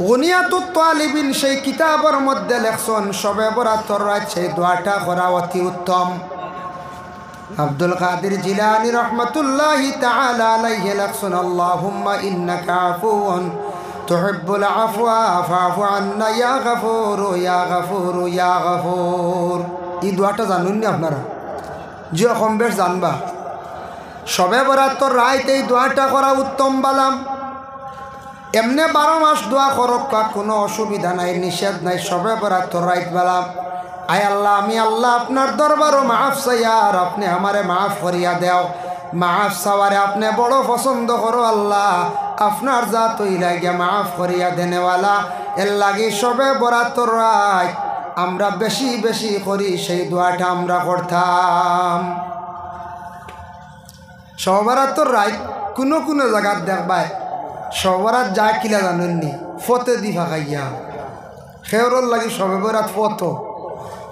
গুনিয়াতুত তালিবিন সেই কিতাবের মধ্যে লেখছেন শবে বরাতর রাত সেই দোয়াটা করা অতি উত্তম। আব্দুল কাদের জিলানী রহমাতুল্লাহি তাআলা আলাইহি লেখছেন আল্লাহুম্মা ইন্নাকা আফুউন তুহিব্বুল আফওয়া ফাফু আন্না ইয়া গফুর ইয়া গফুর ইয়া গফুর। এই দোয়াটা জানুন না আপনারা? যে কম বেশ জানবা। শবে বরাতর রাত এই দোয়াটা করা উত্তম বালাম। এমনি 12 মাস দোয়া করক্কা, কোনো অসুবিধা নাই, নিষেধ নাই। শবে বরাতর রাত বালাম। আয় আল্লাহ, আমি আল্লাহ আপনার দরবারও মাফ চাই, আর আপনি আমারে মাফ করিয়া দেও। মাফ চাওয়ারে আপনি বড় পছন্দ করো আল্লাহ, আপনার যা তৈ লাগে মাফ করিয়া দেনেওয়ালা। এর লাগে শবে বরাতর রাত আমরা বেশি বেশি করি সেই দোয়াটা আমরা করতাম। শবে বরাতর রাত কোনো কোনো জায়গাত দেখবাই শবে বরাত যায় কিলা জানেননি, ফতে দি ফাঁকাইয়া খেওরর লাগে শবে বরাত ফত।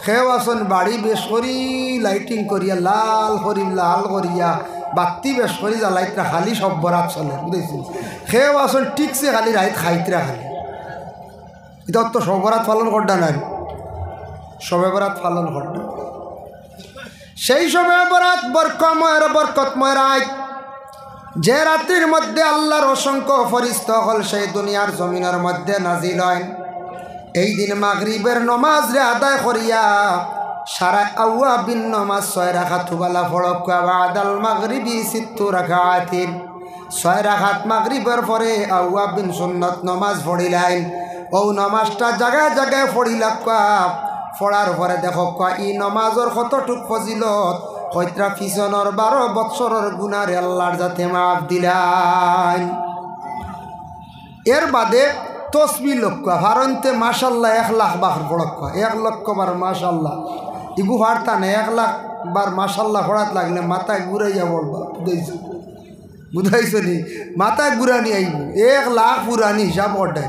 খেও আসন বাড়ি বেশ করি লাইটিং করিয়া লাল করিয়া বাতি বেশ করি জ্বালাইতরা খালি সব বরাত চলে, বুঝেছি? খেও আসন ঠিকছে খালি রাইত খাইতরা খালি। এটা তো শবে বরাত পালন করডা নাই, শবে বরাত পালন করডা। সেই শবে বরাত বরকতময় রাত, যে রাত্রির মধ্যে আল্লাহর অসংখ্য ফেরেশতা হল সেই দুনিয়ার জমিনের মধ্যে নাজিল হয়। এই দিন মাগরিবের নমাজ রে আদায় করিয়া সারা আওয়াবিন নমাজ 6 রাকাত ওয়ালা ফরকা বাদাল মাগরিবি 70 রাকাতিন। 6 রাকাত মাগরিবের পরে আওয়াবিন সুন্নাত নমাজ পড়িলাইন। ও নমাজটা জায়গায় জায়গায় পড়িলাকা, পড়ার পরে দেখো ই নমাজের কতটুক ফজিলত, কয়টা পিছনের 12 বৎসরের গুনারে আল্লাহর যাতে মাফ দিলাইন। এর বাদে তসবি লক্ষ হারন্তে মাশাল্লাহ 1 লাখ বার পড়ক্কা, 1 লক্ষ বার মাশাল্লাহ ইগু হারতা না। 1 লাখ বার মাশাল্লাহ পড়াত লাগলে মাথায় ঘুরাইয়া বলবা, বুঝাইছ নি? মাথায় ঘুরানি আইব 1 লাখ পুরানি হিসাব ওটাই।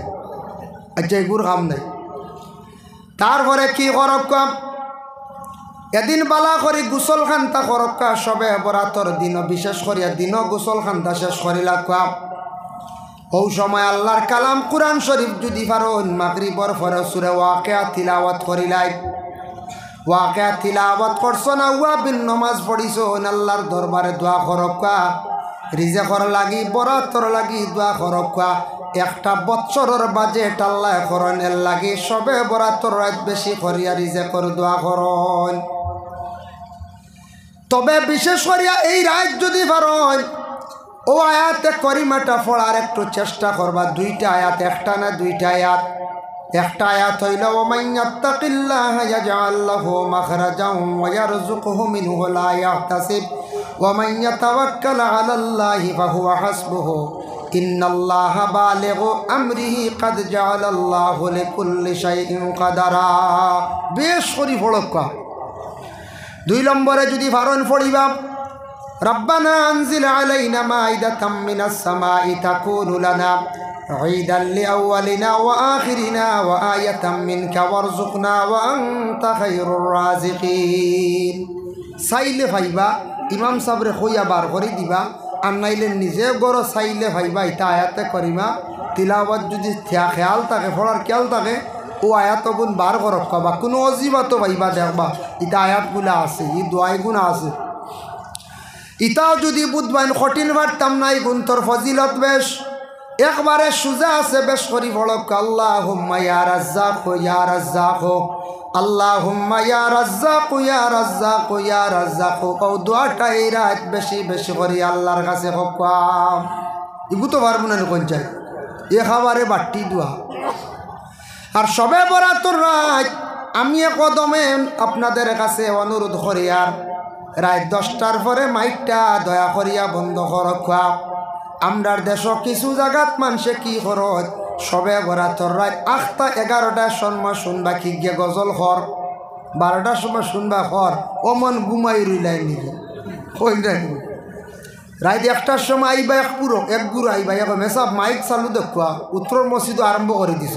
আচ্ছা, এগুর কাম নাই। তারপরে কি করক্কা, এদিন বালা করি গোসল খান্তা করক্কা। শবে বরাতর দিন বিশেষ করিয়া দিন গোসল খান্তা শেষ করিলা কা। ও সময় আল্লাহর কালাম কুরআন শরীফ যদি পারোন মাগরিবর পরে সূরা ওয়াকিয়া তিলাওয়াত করিলাই। ওয়াকিয়া তিলাওয়াত করছন, আওয়াবিন নমাজ পড়িছন, আল্লাহর দরবারে দোয়া করক্কা। রিজেকর লাগি বরাতর লাগি দোয়া করক্কা। 1টা বৎসরের বাজেট আল্লাহ করনের লাগি শবে বরাতর রাত বেশি করিয়া রিজেকর দোয়া করন। তবে বিশেষ করিয়া এই রাত যদি পারন ও আয়াতে করিমাটা পড়ার একটু চেষ্টা করবা। 2টা আয়াত, একটা না 2টা আয়াত। একটা আয়াত হইল ওমান ইয়াত্তাকিল্লাহা ইয়াজআল লাহু মাখরাজান ওয়া ইয়ারযুকহু মিনহু লা ইয়াহতাসিব ওয়া মান ইয়াতাওয়াক্কাল আলাল্লাহি ফাহুয়া হাসবুহু ইন্নাল্লাহা বালিগু আমরিহি ক্বাদ জাআলাল্লাহু লিকুল্লি শাইইন কাদারা। বেশ করি পড়ক্কা। 2 নম্বরে যদি পারন পড়িবা রব্বানা আনজিল আলাইনা মাইদাতাম মিনাস সামাই তাকুনু লানা ঈদান লিআউয়ালিনা ওয়া আখিরিনা ওয়া আয়াতাম মিনকা ওয়ারযুকনা ওয়া আনতা খায়রুর রাযিকিন। চাইলে ভাইবা ইমাম সাহেবরে কইয়া বার করে দিবা, আর নাইলে নিজে গড় চাইলে ভাইবা। এটা আয়াতে করিমা তিলাওয়াত যদি খেয়াল থাকে, পড়ার খেয়াল থাকে, ও আয়াত গুণ বার করক বা কোনো অজিবা তো ভাইবা দেখবা এটা আয়াতগুলা আছে, এই দোয়াইগুনা আছে। ইতাও যদি বুধবাইন কঠিন পারতাম না, এই গুণতর ফজিলত বেশ একবারে সুজা আছে। বেশ করি পড়ক আল্লাহুম্মা ইয়া রাজ্জাক ইয়া রাজ্জাক, আল্লাহুম্মা ইয়া রাজ্জাক ইয়া রাজ্জাক ইয়া রাজ্জাক। ও দোয়াটা এই রাত বেশি বেশি করি আল্লাহর কাছে হকাম। ইগু তো পারবো না কোন চাই এ খাবারে বাট্টি দোয়া। আর শবে বরাতর রাত আমি কদমে আপনাদের কাছে অনুরোধ করি, আর রাত 10টার পরে মাইকটা দয়া করিয়া বন্ধ করক্কা। আমরার দেশ কিছু জায়গাত মানুষে কি খরচ শবে বরাতর রাত 8টা 11টার সময় শুনবা কি গিয়ে গজল খর, 12টার সময় শুনবা খর, অমন ঘুমাই রইলাই নিজে কই রাত 1টার সময় আইবা এক পুরো এক গুরু আইবা এক মেসাব মাইক চালু দেখুয়া উত্তর মসজিদ আরম্ভ করে দিছ।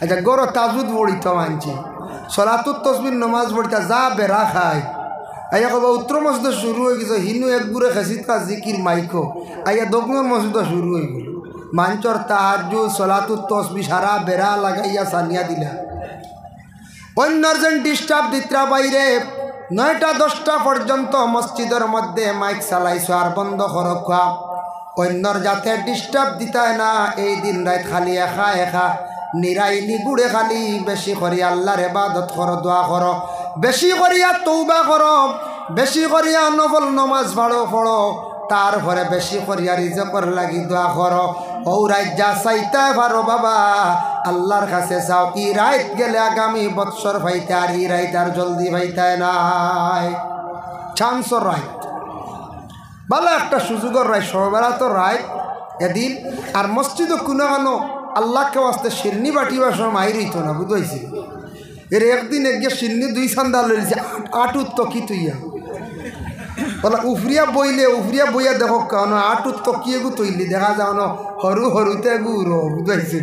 আচ্ছা, গড় তাজুদ পড়িত মানছি, সলাতুত তসবির নমাজ পড়িতা যা বেড়া খায়। আইয়া কবা উত্তর মসজিদ শুরু হয়ে গেছে, হিনু এক গুড়ে খেসিত জিকির মাইকো আইয়া দক্ষিণ মসজিদ শুরু হয়ে গেল। মাঞ্চর তাহাজ্জুদ সলাতুত তসবিহ সারা বেড়া লাগাইয়া সানিয়া দিলা অন্যর যেন ডিস্টার্ব দিত্রা বাইরে 9টা 10টা পর্যন্ত মসজিদের মধ্যে মাইক চালাইছো আর বন্ধ করখা অন্যর যাতে ডিস্টার্ব দিতায় না এই দিন রাত খালি একা নিরাই নিগুড়ে খালি বেশি করি আল্লাহর ইবাদত করো দোয়া করো বেশি করিয়া তওবা করো বেশি করিয়া নফল নামাজ পড়ো তারপরে বেশি করিয়া রিজকের লাগি দোয়া করো ও রাত যা চাইতে পারো বাবা আল্লাহর কাছে চাও ই রাত গেলে আগামী বৎসর পাইতে আর ই রাত আর জলদি পাইতে নাই চান্সর রাত ভালো একটা সুযোগের রায় সবেলা তো রায় এদিন আর মসজিদও কোনো আল্লাহকে আসতে শিরনি বাটিবার সময় মাই রইত না বুঝাইছি এর একদিন একগে শিরনি 2 চান্দা লইছে আটুত তো কি তুইয়া বলা উফরিয়া বইয়া দেখো কেন আটুত তো কি এগু তৈলি দেখা যাও না সরুতে এগু বুঝাইছে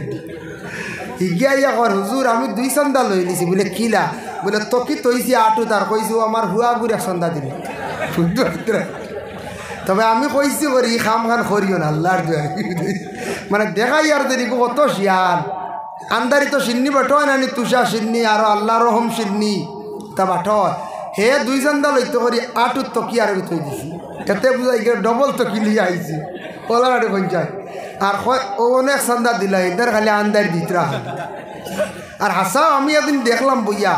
হিগিয়া ইয়া কর হুজুর আমি 2 চান্দা লই নিছি বলে কিলা বলে তো কি তৈছি আটুত আর কইছো আমার হুয়া গুড়া চান্দা দিলি তবে আমি কইছি করি খাম খান করিও না আল্লাহর দোয়া মানে দেখাই আর দেরি কত শিয়ান আন্দারি তো সিন্নি বাটো নানি তুষা সিন্নি আর আল্লাহ রহম সিন্নি তা বাটো হে 2 চান্দা লইতে করি আটুত তো কি আর থই দিছি এতে বুঝাই গিয়ে ডবল তো কিলি আইছি ওলারে পঞ্চায়েত আর অনেক চান্দা দিলা এদের খালি আন্দারি দিতরা আর হাসাও আমি একদিন দেখলাম বইয়া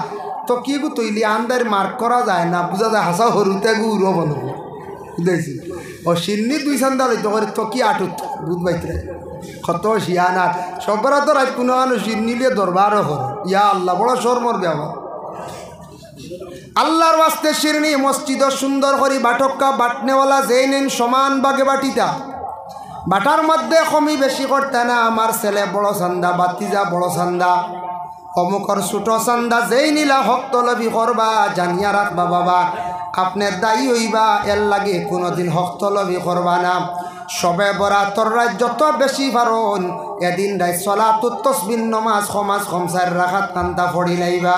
তো কি গু তৈলি আন্দারি মার্ক করা যায় না বুঝা যায় হাসাও হরুতে গু উড়ো বলব বুঝাইছি ও সিন্নি 2 চান্দা লইতে করে তো কি আটুত বুঝ পাইতে কত শিয়ান আর সবরা তো রাত কোনো সিন্নিলে দরবারও হর ইয়া আল্লাহ বড় শর্মর ব্যবহার আল্লাহর ওয়াস্তে শিরনি মসজিদ সুন্দর করি বাটক্কা বাটনেওয়ালা যেই নেন সমান বাগে বাটিতা বাটার মধ্যে কমি বেশি করতে না আমার ছেলে বড় চান্দা বাতিজা বড় চান্দা অমুকর ছোট চান্দা যেই নিলা হকতলবি করবা জানিয়া রাখবা বাবা আপনার দায়ী হইবা এর লাগে কোনোদিন হকতলবি করবা না সবে বরাতর রাত যত বেশি পারন এদিন রাত সলাতুত তসবিহ নামাজ খমাজ খমসার রাখাত কান্তা পড়ি লাইবা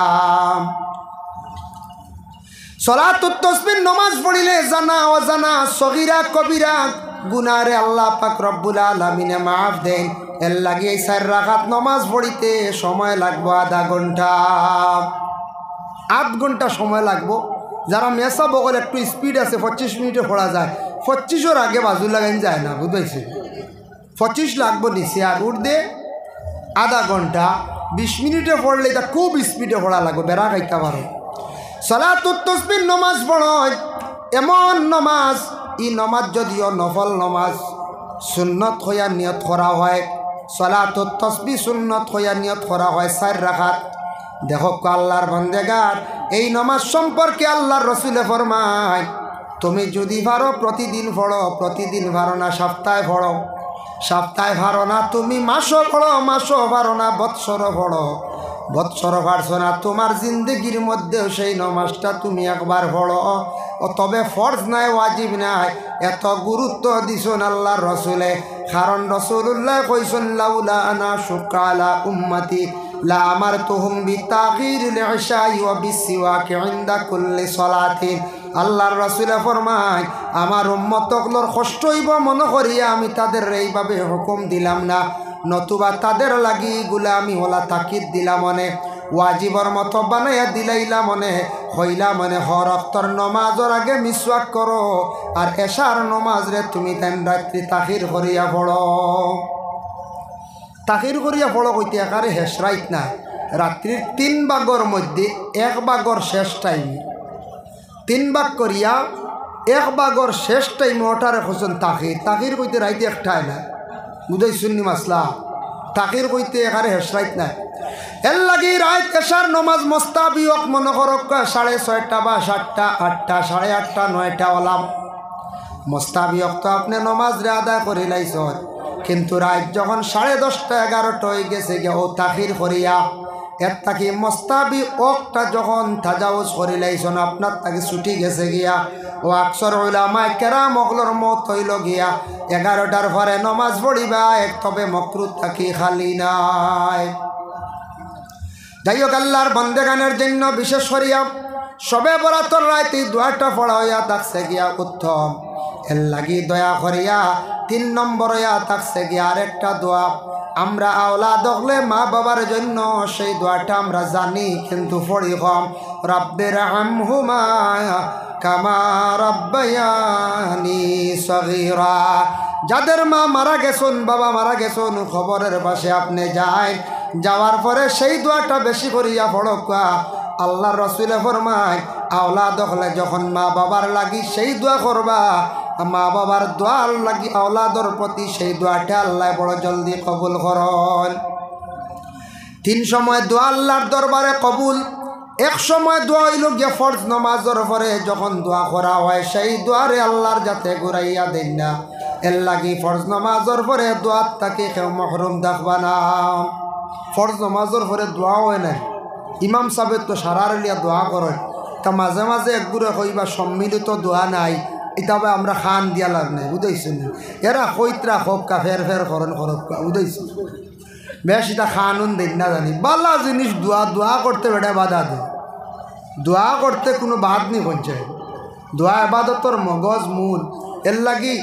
সলাতুত তসবিহ নামাজ পড়িলে জানা অজানা সগীরা কবিরা গুনারে আল্লাহ পাক রব্বুল আলামিনে মাফ দেন এর লাগে 4 রাকাত নামাজ পড়িতে সময় লাগবে আধা ঘন্টা 8 ঘন্টা সময় লাগবে যারা মেসা বগল একটু স্পিড আছে 25 মিনিটে পড়া যায় 25 আগে বাজু লাগাইন যায় না বুঝাইছে 25 লাগবে নিচে আর উঠদে আধা ঘন্টা 20 মিনিটে পড়লে এটা খুব স্পিডে পড়া লাগবে বেড়া খাইতে পারো সলাতুত তসবিহ নামাজ পড়ো এমন নামাজ ই নামাজ যদিও নফল নামাজ সুন্নত হইয়া নিয়ত করা হয় সলাতুত তসবিহ সুন্নত হইয়া নিয়ত করা হয় 4 রাকাত দেখো আল্লাহর বান্দেগার এই নামাজ সম্পর্কে আল্লাহর রাসূলে ফরমায় তুমি যদি পারো প্রতিদিন পড়ো প্রতিদিন পারো না সপ্তাহে পড়ো সপ্তাহে পারো না তুমি মাসও পড়ো মাসও পারো না বৎসরও পড়ো বৎসর পারছো না তোমার জিন্দগির মধ্যেও সেই নামাজটা তুমি একবার পড়ো ও তবে ফরজ নাই ওয়াজিব নাই এত গুরুত্ব দিছেন আল্লাহর রাসূলে কারণ রাসূলুল্লাহ কইছেন লাউলা আনা শুকালা উম্মতি লা আমারতুহুম বিতাগিরিল ইশাই ওয়া বিসওয়াকি ইনদা কুল্লি সালাতিন আল্লাহর রাসূলে ফরমায় আমার উম্মতগুলোর কষ্ট হইব মনে করিয়া আমি তাদের এইভাবে হুকুম দিলাম না নতুবা তাদের লাগি গুলা আমি ওলা তাকিদ দিলাম মনে ওয়াজিবর মতো বানাইয়া দিলাইলা মনে হইলা মনে হর অক্তর নমাজর আগে মিসওয়াক করো আর এশার নমাজ রে তুমি তেন রাত্রি তাখির করিয়া পড়ো তাখির করিয়া পড়ো কইতে একারে হেসরাইত না রাত্রির 3 ভাগর মধ্যে 1 ভাগর শেষ টাইম 3 ভাগ করিয়া 1 ভাগর শেষ টাইম ওটারে খোঁজেন তাখির কইতে রাইতে একটাই না বুঝাই শুননি মাসলা তাকির কইতে এখানে হেসরাইত নাই এর লাগি রাত এশার নমাজ মোস্তাবি হক মনে করক 6:30 বা 7টা 8টা 8:30 9টা ওলাম মোস্তাবি হক তো আপনি নমাজ রে আদায় করে লাইছ কিন্তু রাত যখন 10:30 11টা হয়ে গেছে গে ও তাকির করিয়া এর তাকি মোস্তাবি হকটা যখন তাজাউজ করে লাইছন আপনার তাকে ছুটি গেছে গিয়া ও আকসর উলামায়ে কেরাম ওগুলোর মত হইল গিয়া 11টার পরে নমাজ পড়িবা এক তবে মকরুহ তাকি খালি নাই যাই হোক আল্লাহর বন্দেগানের জন্য বিশেষ করিয়া সবে বরাতর রাতে দোয়াটা পড়া হইয়া থাকছে গিয়া উত্তম এর লাগি দয়া করিয়া 3 নম্বর আয়াত থাকছে কি আরেকটা দোয়া আমরা আওলাদ হলে মা বাবার জন্য সেই দোয়াটা আমরা জানি কিন্তু পড়ি কম রব্বির হামহুমা কামা রাব্বায়ানি সগীরা যাদের মা মারা গেছেন বাবা মারা গেছেন খবরের পাশে আপনি যাই যাওয়ার পরে সেই দোয়াটা বেশি করিয়া পড়কা আল্লাহ রসুলে ফরমায় আওলাদ হলে যখন মা বাবার লাগি সেই দোয়া করবা মা বাবার দোয়ার লাগি আওলাদর প্রতি সেই দোয়াটা আল্লাহ বড় জলদি কবুল করেন 3 সময় দোয়া আল্লাহর দরবারে কবুল এক সময় দোয়া হইল গিয়ে ফরজ নামাজের পরে যখন দোয়া করা হয় সেই দোয়ারে আল্লাহর যাতে ঘুরাইয়া দেন না এর লাগি ফরজ নামাজের পরে দোয়ার তাকে কেউ মহরুম দেখবা না ফরজ নামাজের পরে দোয়া হয় না ইমাম সাহেব তো সারারিয়া দোয়া করেন তা মাঝে মাঝে একগুড়ে কইবা সম্মিলিত দোয়া নাই ইতাবে আমরা খান দিয়া লাভ নাই বুঝাইছেন এরা কইত্রা খোকা ফের ফের করেন খরকা বুঝাইছেন বেশ এটা খানুন দেন না জানি বালা জিনিস দোয়া দোয়া করতে বেটা বাধা দেয় দোয়া করতে কোনো বাদ নেই পঞ্চায়েত দোয়া এবাদতর মগজ মূল এর লাগি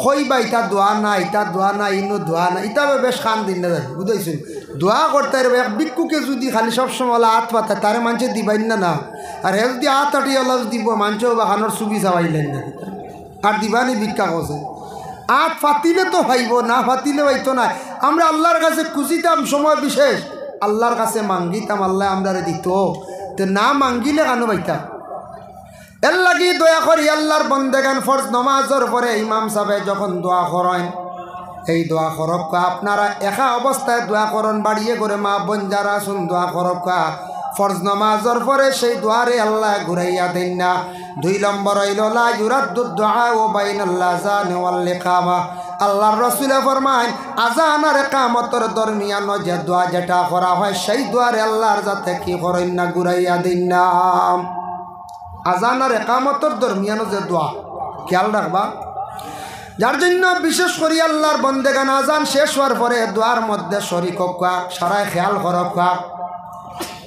কইবা ইটা দোয়া নাই ইটা দোয়া নাই ইনো দোয়া নাই ইতাবে বেশ খান দিন না জানি বুঝাইছেন দোয়া করতে এক ভিক্ষুকে যদি খালি সবসময় হাত পাতায় তারে মানুষের দিবাই না আর হে যদি হাত আটিয়ে অলপ দিব মানুষও বা খানোর সুবি চাবাইলেন না আর দিবানি ভিক্ষা করছে আট ফাতিলে তো ভাইব না ফাতিলে ভাইতো না আমরা আল্লাহর কাছে খুঁজিতাম সময় বিশেষ আল্লাহর কাছে মাঙ্গিতাম আল্লাহ আমরা দিত তো না মাঙ্গিলে কেন ভাইতাম এর লাগি দয়া করি আল্লাহর বন্দেগান ফরজ নমাজের পরে ইমাম সাহেব যখন দোয়া করেন এই দোয়া করক্কা আপনারা একা অবস্থায় দোয়া করেন বাড়িয়ে করে মা বোন যারা শুন দোয়া করক্কা ফরজ নামাজের পরে সেই দোয়ারে আল্লাহ ঘুরাইয়া দেন না 2 নম্বর হইল লা ইউরাদ্দু দুআ ওয়া বাইনাল আযান ওয়াল ইকামা আল্লাহর রাসূলে ফরমায় আযান আর ইকামতের দরমিয়ান যে দোয়া যেটা করা হয় সেই দোয়ারে আল্লাহর যাতে কি করেন না ঘুরাইয়া দেন না আযান আর ইকামতের দরমিয়ান যে দোয়া খেয়াল রাখবা যার জন্য বিশেষ করে আল্লাহর বন্দেগান আযান শেষ হওয়ার পরে দোয়ার মধ্যে শরীক হওয়া সারাই খেয়াল করবা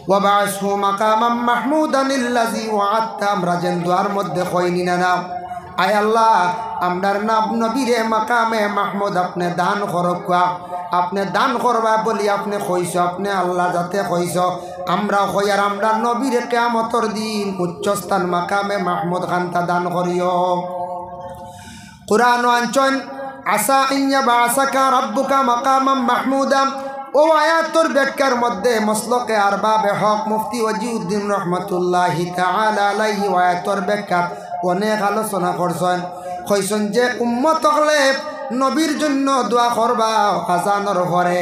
ওয়াবাসহু মাকামাম মাহমুদান আল্লাযী ওয়া'আদতা আমরা যেন দোয়ার মধ্যে কইনি না আয় আল্লাহ আমরার নবীরে মাকামে মাহমুদ আপনি দান করবা আপনি দান করবা বলি আপনি কইছ আপনি আল্লাহ যাতে কইছ আমরা কই আর আমরা নবীরে কিয়ামতের দিন উচ্চস্থান মাকামে মাহমুদ খানতা দান করিও কুরআন আনচন আসা ইয়া বাসাকা রাব্বুকা মাকামাম মাহমুদা ও আয়াতর ব্যাখ্যার মধ্যে মসলকে আরবাবে হক মুফতি ওয়াজিউদ্দিন রহমাতুল্লাহি তাআলা আলাইহি আয়াতর ব্যাখ্যা অনেক আলোচনা করছেন কইছেন যে উম্মত হলে নবীর জন্য দোয়া করবা আযানের পরে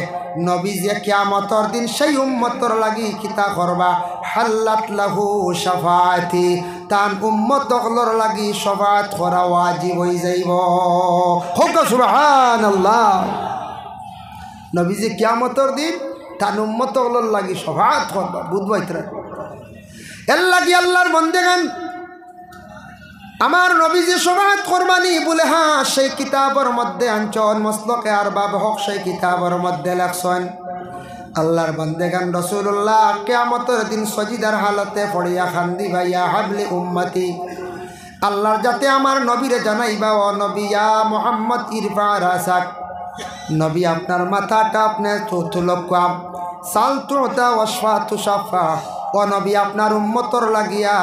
নবী যে কিয়ামতের দিন সেই উম্মতর লাগি কিতা করবা হাল্লাত লাহু শাফাআতি তান উম্মত হলর লাগি শাফাআত করা ওয়াজিব হয়ে যাইব হোক সুবহানাল্লাহ নবী যে কিয়ামতের দিন তান উম্মত হলর লাগি শাফাআত করবা বুঝবাইতরা এর লাগি আল্লাহর বান্দাগান আমার নবী যে শাফাআত করবানি বলে হ্যাঁ সেই কিতাবের মধ্যে আনচন মসলকে আরবাব হক সেই কিতাবের মধ্যে লেখছেন আল্লাহর বান্দাগান রাসূলুল্লাহ কিয়ামতের দিন সজিদার হালতে পড়িয়া খান্দি ভাইয়া হাবলি উম্মতি আল্লাহর যাতে আমার নবীরে জানাইবা ও নবী ইয়া মুহাম্মদ ইরফা রাসাক নবী আপনার মাথাটা আপনি তুলকা সাল তুতা ওয়াশফা তুশাফা ও নবী আপনার উম্মতর লাগিয়া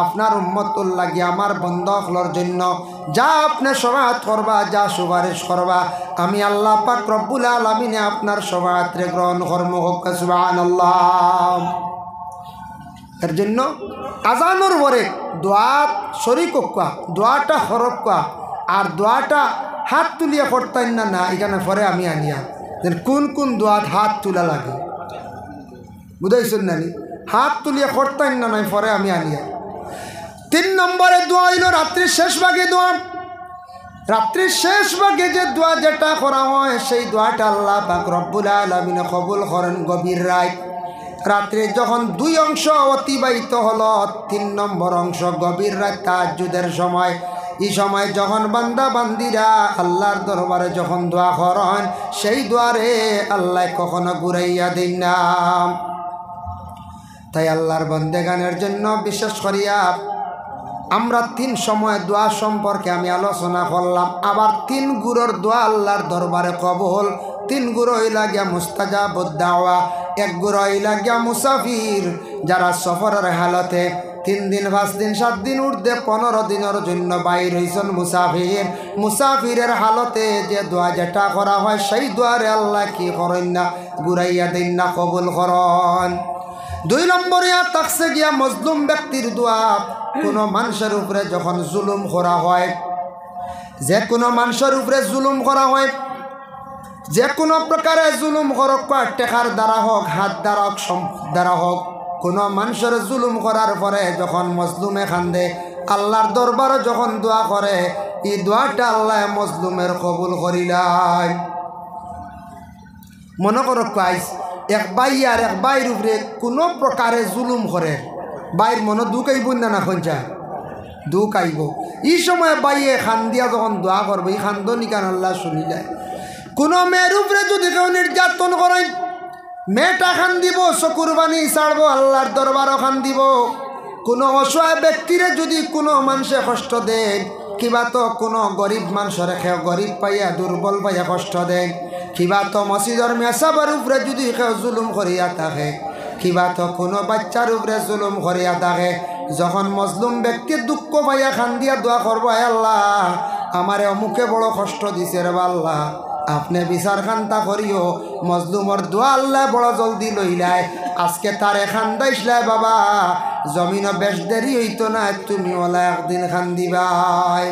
আপনার উম্মতুল লাগিয়া আমার বন্ধকলর জন্য যা আপনি শাফাআত করবা যা সুপারিশ করবা আমি আল্লাহ পাক রব্বুল আলামিনে আপনার শাফাআতরে গ্রহণ করব হোক সুবহানাল্লাহ এর জন্য আযানের পরে দোয়া শরীক হওয়া দোয়াটা হরফা আর দোয়াটা হাত তুলিয়া করতেন না এখানে পরে আমি আনিয়া কোন কোন দোয়াত হাত তোলা লাগে বুঝাইছেন না হাত তুলিয়া করতেন না নাই পরে আমি আনিয়া 3 নম্বরে দোয়া হইল রাত্রির শেষ ভাগে দোয়া রাত্রির শেষ ভাগে যে দোয়া যেটা করা হয় সেই দোয়াটা আল্লাহ পাক রব্বুল আলামিন কবুল করেন গভীর রাত রাত্রে যখন 2 অংশ অতিবাহিত হলো 3 নম্বর অংশ গভীর রাত তাহাজ্জুদের সময় এই সময় যখন বান্দা বান্দিরা আল্লাহর দরবারে যখন দোয়া করেন সেই দোয়ারে আল্লাহ কখনো ঘুরাইয়া দেন না তাই আল্লাহর বান্দেগানের জন্য বিশেষ করিয়া আমরা 3 সময় দোয়া সম্পর্কে আমি আলোচনা করলাম। আবার 3 গুরুর দোয়া আল্লাহর দরবারে কবুল। 3 গুরু হইলা গিয়া মুস্তাজাবুদ দাওয়া। 1 গুরু হইলা গিয়া মুসাফির, যারা সফরের হালতে 3 দিন 5 দিন 7 দিন ঊর্ধ্বে 15 দিনের জন্য বাইর হইছেন মুসাফির। মুসাফিরের হালতে যে দোয়া যেটা করা হয় সেই দোয়ারে আল্লাহ কি করেন না, ঘুরাইয়া দেন না, কবুল করেন। 2 নম্বরে থাকছে গিয়া মজলুম ব্যক্তির দোয়া। কোনো মানুষের উপরে যখন জুলুম করা হয়, যে কোনো মানুষের উপরে জুলুম করা হয়, যে কোনো প্রকারে জুলুম করক, টেকার দ্বারা হোক, হাত দ্বারা হোক, সম্পদ দ্বারা হোক, কোনো মানুষের জুলুম করার পরে যখন মজলুমে কান্দে, আল্লাহর দরবারে যখন দোয়া করে, এই দোয়াটা আল্লাহ মজলুমের কবুল করিলাই। মনে করো কাইস এক ভাই আর এক ভাইয়ের উপরে কোনো প্রকারে জুলুম করে, ভাইয়ের মনে দুঃখ আইব না খঞ্চা দুঃখ আইব। এই সময় ভাইয়ে খান দিয়া যখন দোয়া করবে, এই খান্দনি কান আল্লাহ শুনিলাই। কোনো মেয়ের উপরে যদি কেউ নির্যাতন করেন, মেয়েটা খান দিব, চকুর বাণী ছাড়ব, আল্লাহর দরবারও খান দিব। কোনো অসহায় ব্যক্তিরে যদি কোনো মানুষে কষ্ট দেন, কিবা তো কোনো গরিব মানুষের কেউ গরিব পাইয়া দুর্বল পাইয়া কষ্ট দেন, কিবা তো মসজিদের মেসাবার উপরে যদি কেউ জুলুম করিয়া থাকে, কিবা তো কোনো বাচ্চার উপরে জুলুম করিয়া থাকে, যখন মজলুম ব্যক্তির দুঃখ পাইয়া খান দিয়া দোয়া করবো, আল্লাহ আমারে অমুকে বড় কষ্ট দিছে রে আল্লাহ, আপনি বিচার খান্তা করিও। মজলুমর দোয়া আল্লাহ বড় জলদি লইলায়। আজকে তার এখান দাইসলাই বাবা, জমিনও বেশ দেরি হইতো না, তুমি ওলা একদিন খান দিবাই,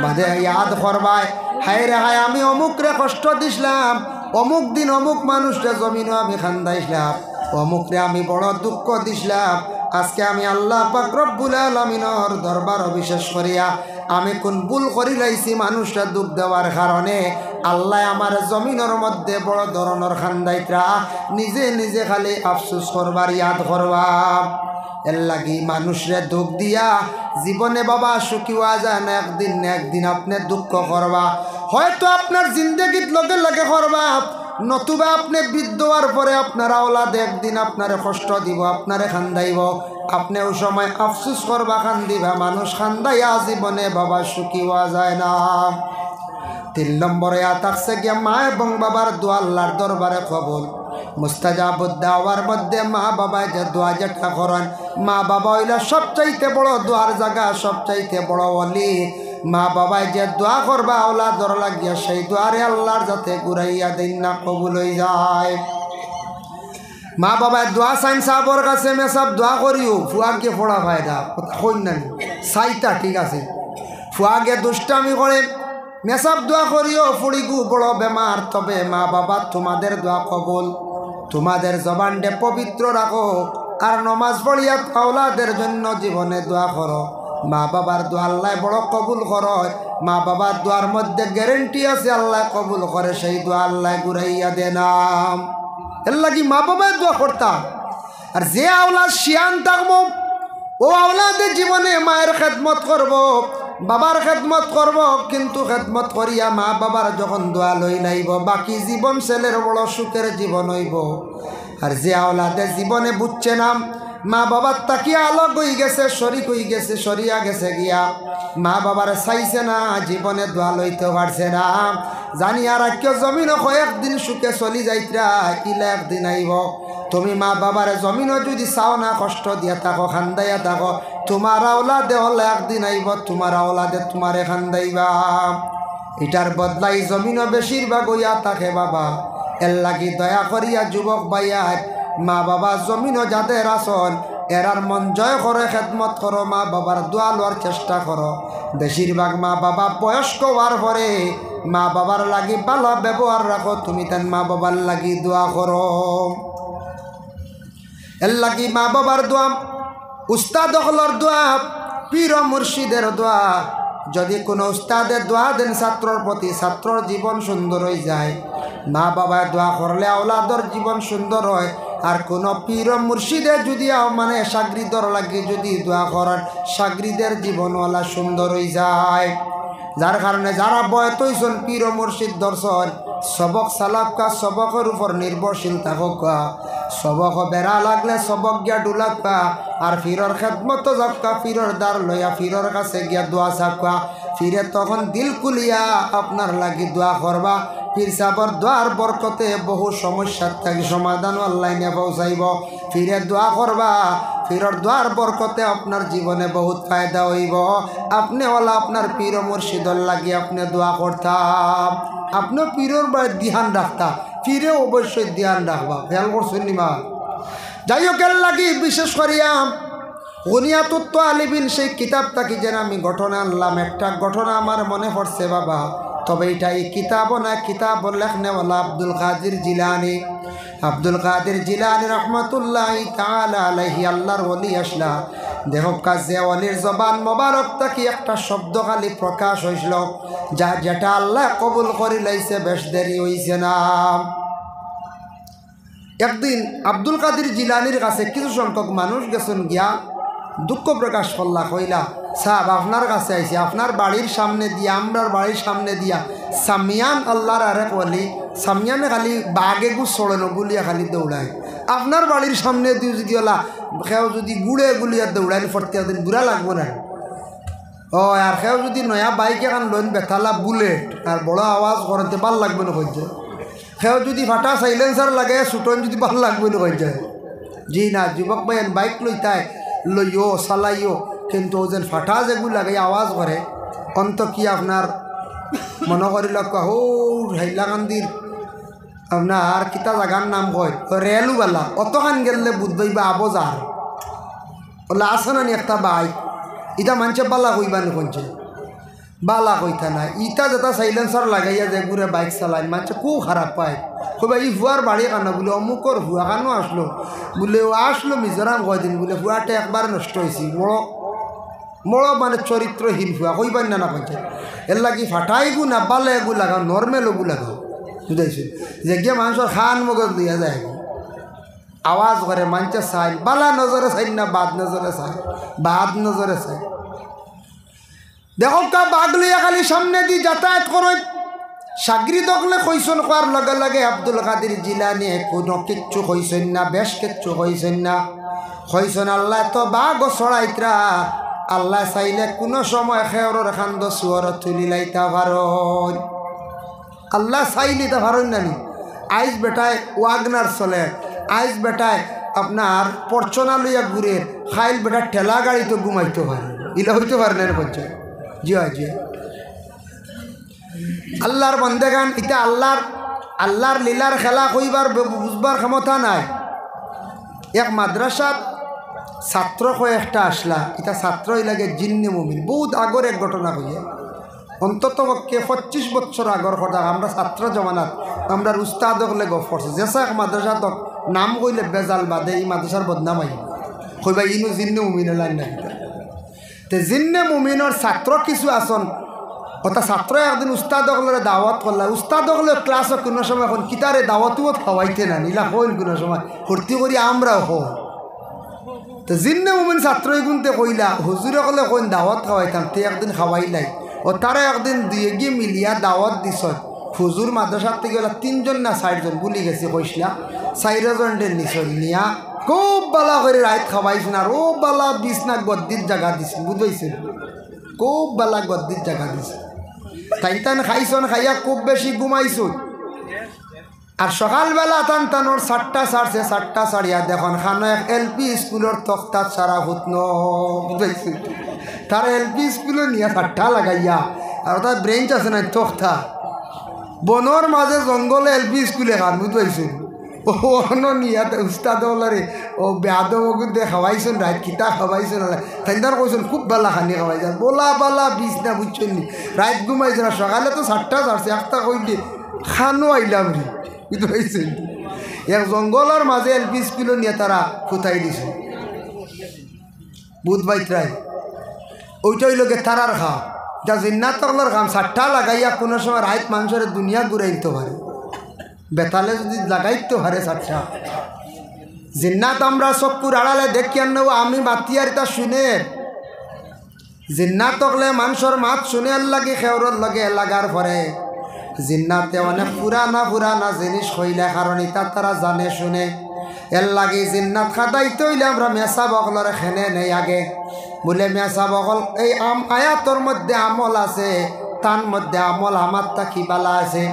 বাদে ইয়াদ করবাই, হায় রে হায় আমি অমুকরে কষ্ট দিছিলাম, অমুক দিন অমুক মানুষরে জমিনও আমি খান দাইছিলাম, অমুকরে আমি বড় দুঃখ দিছিলাম। আজকে আমি আল্লাহ পাক রব্বুল আলামিনের দরবার বিশেষ করিয়া আমি কোন ভুল করি লাইছি মানুষরা দুঃখ দেওয়ার কারণে, আল্লাহ আমার জমিনের মধ্যে বড় ধরনের খান্দাইত্রা, নিজে নিজে খালি আফসোস করবার, ইয়াদ করবার। এর লাগি মানুষরে দুঃখ দিয়া জীবনে বাবা সুখিওয়া যায় না, একদিন না একদিন আপনি দুঃখ করবা। হয়তো আপনার জিন্দগিত লগে লগে করবা, নতুবা আপনি বৃদ্ধ হওয়ার পরে আপনার আওলাদে একদিন আপনারে কষ্ট দিব, আপনারে খান্দাইব, আপনি ওই সময় আফসোস করবা, খান্দিবা। মানুষ খান্দাইয়া জীবনে বাবা সুখী হওয়া যায় না। 3 নম্বরে থাকছে গিয়া মা এবং বাবার দোয়া আল্লাহর দরবারে কবুল। মুস্তাজাবুদ দাওয়ার মধ্যে মা বাবা যে দোয়া যেটা করেন, মা বাবা হইলে সবচাইতে বড় দোয়ার জায়গা, সবচাইতে বড় ওলি। মা বাবায় যে দোয়া করবা আওলাদর লাগিয়া, সেই দোয়ারে আল্লাহর যাতে ঘুরাইয়া দেন না, কবুল হয়ে যায়। মা বাবায় দোয়া চাইন সাহাবর কাছে, মেসাব দোয়া করিও, ফুয়াকে ফোড়া ফায়দা কই না চাইতা, ঠিক আছে। ফুয়াকে দুষ্টামি করে, মেসাব দোয়া করিও, ফুড়িগু বড় বেমার, তবে মা বাবা তোমাদের দোয়া কবুল। তোমাদের জবানটা পবিত্র রাখো, আর নমাজ পড়িয়া আওলাদের জন্য জীবনে দোয়া করো। মা বাবার দোয়া আল্লাহ বড় কবুল করে। মা বাবার দোয়ার মধ্যে গ্যারেন্টি আছে আল্লাহ কবুল করে, সেই দোয়া আল্লাহ ঘুরাইয়া দেনাম। এর লাগি মা বাবার দোয়া করতাম। আর যে আওলাদ শিয়ান থাকবো, ও আওলাদের জীবনে মায়ের খেদমত করব, বাবার খেদমত করব, কিন্তু খেদমত করিয়া মা বাবার যখন দোয়া লই নাইব, বাকি জীবন ছেলের বড় সুখের জীবন হইব। আর যে আওলাদের জীবনে বুঝছে না, মা বাবার তাকিয়া আলোক হয়ে গেছে, শরিক হয়ে গেছে, সরিয়া গেছে গিয়া, মা বাবার চাইছে না, জীবনে দোয়া লইতে পারছে না, জানি আর কেউ জমিনও কয়েকদিন সুখে চলি যাইতরা, ইলা একদিন আইব। তুমি মা বাবার জমিনও যদি চাও না, কষ্ট দিয়া থাকো, খান্দাইয়া থাকো, তোমার আওলাদে হলে একদিন আইব, তোমার আওলাদে তোমারে খান্দাইবা। এটার বদলাই জমিনও বেশিরভাগ হইয়া থাকে বাবা। এর লাগি দয়া করিয়া যুবক ভাইয়ার, মা বাবা জমিনও যাদের আসন, এরার মন জয় করে খেদমত করো, মা বাবার দোয়া লওয়ার চেষ্টা করো। বেশিরভাগ মা বাবা বয়স্ক হওয়ার পরে মা বাবার লাগি ভালো ব্যবহার রাখো, তুমি তেন মা বাবার লাগি দোয়া করো। এর লাগি মা বাবার দোয়া, উস্তাদ হলর দোয়া, পীর মুর্শিদের দোয়া। যদি কোনো উস্তাদের দোয়া দেন ছাত্রর প্রতি, ছাত্রর জীবন সুন্দর হয়ে যায়। মা বাবার দোয়া করলে আওলাদর জীবন সুন্দর হয়। আর কোনো পীর মুর্শিদের যদি মানে সাগরিদর লাগে যদি দোয়া করেন, সাগরিদের জীবনওয়ালা সুন্দর হয়ে যায়। যার কারণে যারা বয়ত হইছেন পীর মুর্শিদ দর্শন, সবক চালাকা, সবকের উপর নির্ভরশীল থাকা, সবক বেড়া লাগলে সবক গিয়া ডুলাকা, আর ফিরর খেদমত যাকা, ফিরর দ্বার লইয়া ফিরর কাছে গিয়া দোয়া চাকা। ফিরে তখন দিল কুলিয়া আপনার লাগি দোয়া করবা। পীর সাহর দোয়ার বরকতে বহু সমস্যার থাকি সমাধান অনলাইনে পৌঁছাইব। ফিরে দোয়া করবা, ফিরর দোয়ার বরকতে আপনার জীবনে বহুত ফায়দা হইব। আপনি ওলা আপনার পীর মুর্শিদর লাগি আপনি দোয়া করতাম, আপনি পীরের বাড়ি ধ্যান রাখতা, পীরে অবশ্যই ধ্যান রাখবা। খেয়াল করছেন নিমা? যাই হোক, এর লাগি বিশেষ করিয়া গুনিয়াতুত আলিবিন সেই কিতাবটাকে যেন আমি ঘটনা আনলাম। একটা ঘটনা আমার মনে পড়ছে বাবা, তবে এটা এই কিতাবও না, কিতাব লেখনেওয়ালা আব্দুল কাদের জিলানি। আব্দুল কাদের জিলানি রহমতুল্লাহি তাআলা আলাইহি, আল্লাহর ওলি আসলা। দেখো কাজে ওলির জবান মোবারক থাকি একটা শব্দ খালি প্রকাশ হয়েছিল, যা যেটা আল্লাহ কবুল করে লাইছে, বেশ দেরি হইছে না। একদিন আব্দুল কাদের জিলানির কাছে কিছু সংখ্যক মানুষ গেছেন, গিয়া দুঃখ প্রকাশ করলা, কইলা সাহেব আপনার কাছে আইছি, আপনার বাড়ির সামনে দিয়া, আমরার বাড়ির সামনে দিয়া সামিয়ান আল্লাহর আরেক ওলি, সামিয়ানে খালি বাঘে গু সড়ানো গুলিয়া খালি দৌড়ায়। আপনার বাড়ির সামনে দিয়ে যদি ওলা খেও যদি গুড়ে গুলিয়া দৌড়াইলে ফটকে দিন বুড়া লাগবো না। ও আর খেও যদি নয়া বাইক এখন লোন বেথালা বুলেট আর বড় আওয়াজ করতে ভাল লাগবে না কই যায়। খেও যদি ফাটা সাইলেন্সার লাগে ছুটন যদি ভাল লাগবে না কই যায়। জি না, যুবক ভাই বাইক লইতায় লইও চালাইও, কিন্তু ও যেন ফাটা যেগুলো লাগে আওয়াজ করে, অন্ত কি আপনার মনে করিল হো হাইলাকান্দির আপনার কিতা জাগার নাম কয় রেলওয়ালা, অতখান গেলে বুধবাই বা আবজার ওলা আছে না একটা বাইক, ইটা মানুষে বালা কইবা নি কইছে, বালা কইতা না। ইটা যেটা সাইলেন্সার লাগাইয়া যে ঘুরে বাইক চালায় মানুষে খুব খারাপ পায়। কইবা ই ভুয়ার বাড়ি কানা বলে অমুকর ভুয়া কানো আসলো, বলে ও আসলো মিজোরাম কয়দিন, বলে ভুয়াটা একবার নষ্ট হয়েছি, মড় মানে চরিত্রহীন ভুয়া কইবার না কইছে। এর লাগি ফাটাই গু না বালে এগু লাগাও, নর্মেল ওগু লাগাও, বুঝাইছে? যে গিয়ে মানুষের খান মগজ দিয়া যায়, আওয়াজ করে মানুষে চাই, বালা নজরে চাই না বাদ নজরে চাই, বাদ নজরে চাই। দেখো কা বাঘ লইয়া খালি সামনে দি যাতায়াত করে। সাগরিদ হকলে কইসন কোয়ার লগে লগে আব্দুল কাদের জিলানি কোনো কিচ্ছু কইসন না, বেশ কিচ্ছু কইসন না। কইসন আল্লাহ তো বাঘ ছড়াইত্রা, আল্লাহ চাইলে কোনো সময় খেয়রের খান্দ সুয়র তুলি লাইতা পারন, আল্লাহ চাইলে তা পারন না। আইস বেটায় ওয়াগনার চলে, আইস বেটায় আপনার পর্চনা লইয়া ঘুরে, খাইল বেটা ঠেলা গাড়ি তো ঘুমাইতে পারে, ইলা হইতে পারে না বলছে। জি হয়, জি আল্লাহর বন্দেগান, এটা আল্লাহর লীলার খেলা কইবার বুঝবার ক্ষমতা নাই। এক মাদ্রাসাত ছাত্র কয়েকটা আসলা, এটা ছাত্র লাগে জিন্নে মুমিন, বহুত আগর এক ঘটনা কইয়া, অন্তত পক্ষে 25 বছর আগর কথা। আমরা ছাত্র জমানাত আমরা উস্তাদ হলে গপ করছে, যেসা এক মাদ্রাসাত নাম কইলে বেজাল বাদে এই মাদ্রাসার বদনাম আই কইবা ইনু জিন্নে মুমিন লাইন না। তে জিন্নে মুমিনের ছাত্র কিছু আসন, ওটা ছাত্র একদিন উস্তাদ হলে দাওয়াত করলা। উস্তাদ হলে ক্লাস কোনো সময় এখন কিতারে দাওয়াতও খাওয়াইতে না, নিলা হইল কোনো সময় ভর্তি করি আমরাও হই। তো জিন্নে মুমিন ছাত্র গুনতে কইলা হুজুরে কলে কইন দাওয়াত খাওয়াইতাম, তে একদিন খাওয়াইলাই। ও তারা একদিন দুয়ে গিয়ে মিলিয়া দাওয়াত দিছ। হুজুর মাদ্রাসার থেকে গেলা 3 জন না 4 জন বলি গেছে, কইসলা 4 জনের নিচল নিয়া খুব বালা করে রাত খাওয়াইছেন, আর ও বালা বিছনা গদ্দির জায়গা দিছেন, বুঝাইছেন? খুব বালা গদ্দির জায়গা দিছে। তাই খাইছন, খাইয়া খুব বেশি ঘুমাইছুন। আর সকালবেলা টানোর 7টা সারছে, 7টা সারিয়া দেখুন খানো এক এলপি স্কুলের তক্তা সারা হুতন, বুঝাইছে? তার এলপি স্কুলে নিয়ে 7টা লাগাইয়া, আর তার ব্রেঞ্চ আছে না তক্তা, বনর মাঝে জঙ্গলে এলপি স্কুলে খান, বুঝাইছেন? ও নিয়া উস্তাদ হলারে ও বেয়াদে খাওয়াইছেন, রাত কিতা খাওয়াইছেন, তাই কইছেন খুব বালা খানি খাওয়াইছেন, বোলা বালা বিষ না, বুঝছেন নি? রাত ঘুমাইছে না, সকালে তো 7টা সারছে, একটা কইলে খানো আইলাম রে, বুঝতে পারছেন? এক জঙ্গলের মাঝে এলপি স্কুলে নিয়ে তারা ফুটাই দিছে, বুধবাইতরাই। ওইটা হইলকে তারার খাম, যা জিন্নাত তকলার খাম। 7টা লাগাইয়া কোনো সময় রাত মানুষের দুনিয়া ঘুরে দিতে পারে, বেতালে যদি লাগাইতে পারে 7টা। জিন্নাত আমরা চকুর আড়ালে দেখি আনবো, আমি বাতিয়ার এটা শুনে জিন্নাত তকলে মানুষের মাত শুনে লাগে, খেওরর লগে লাগার পরে জিন্নাতে অনেক পুরানা পুরানা জিনিস হইলে কারণ এটা তারা জানে শুনে এর লাগে জিন্নাত খাদাইতে হইলে আমরা মেসা বকলরে খেনে নেই আগে বলে মেসা বকল এই আয়াতর মধ্যে আমল আছে তার মধ্যে আমল আমার তা কি বালা আছে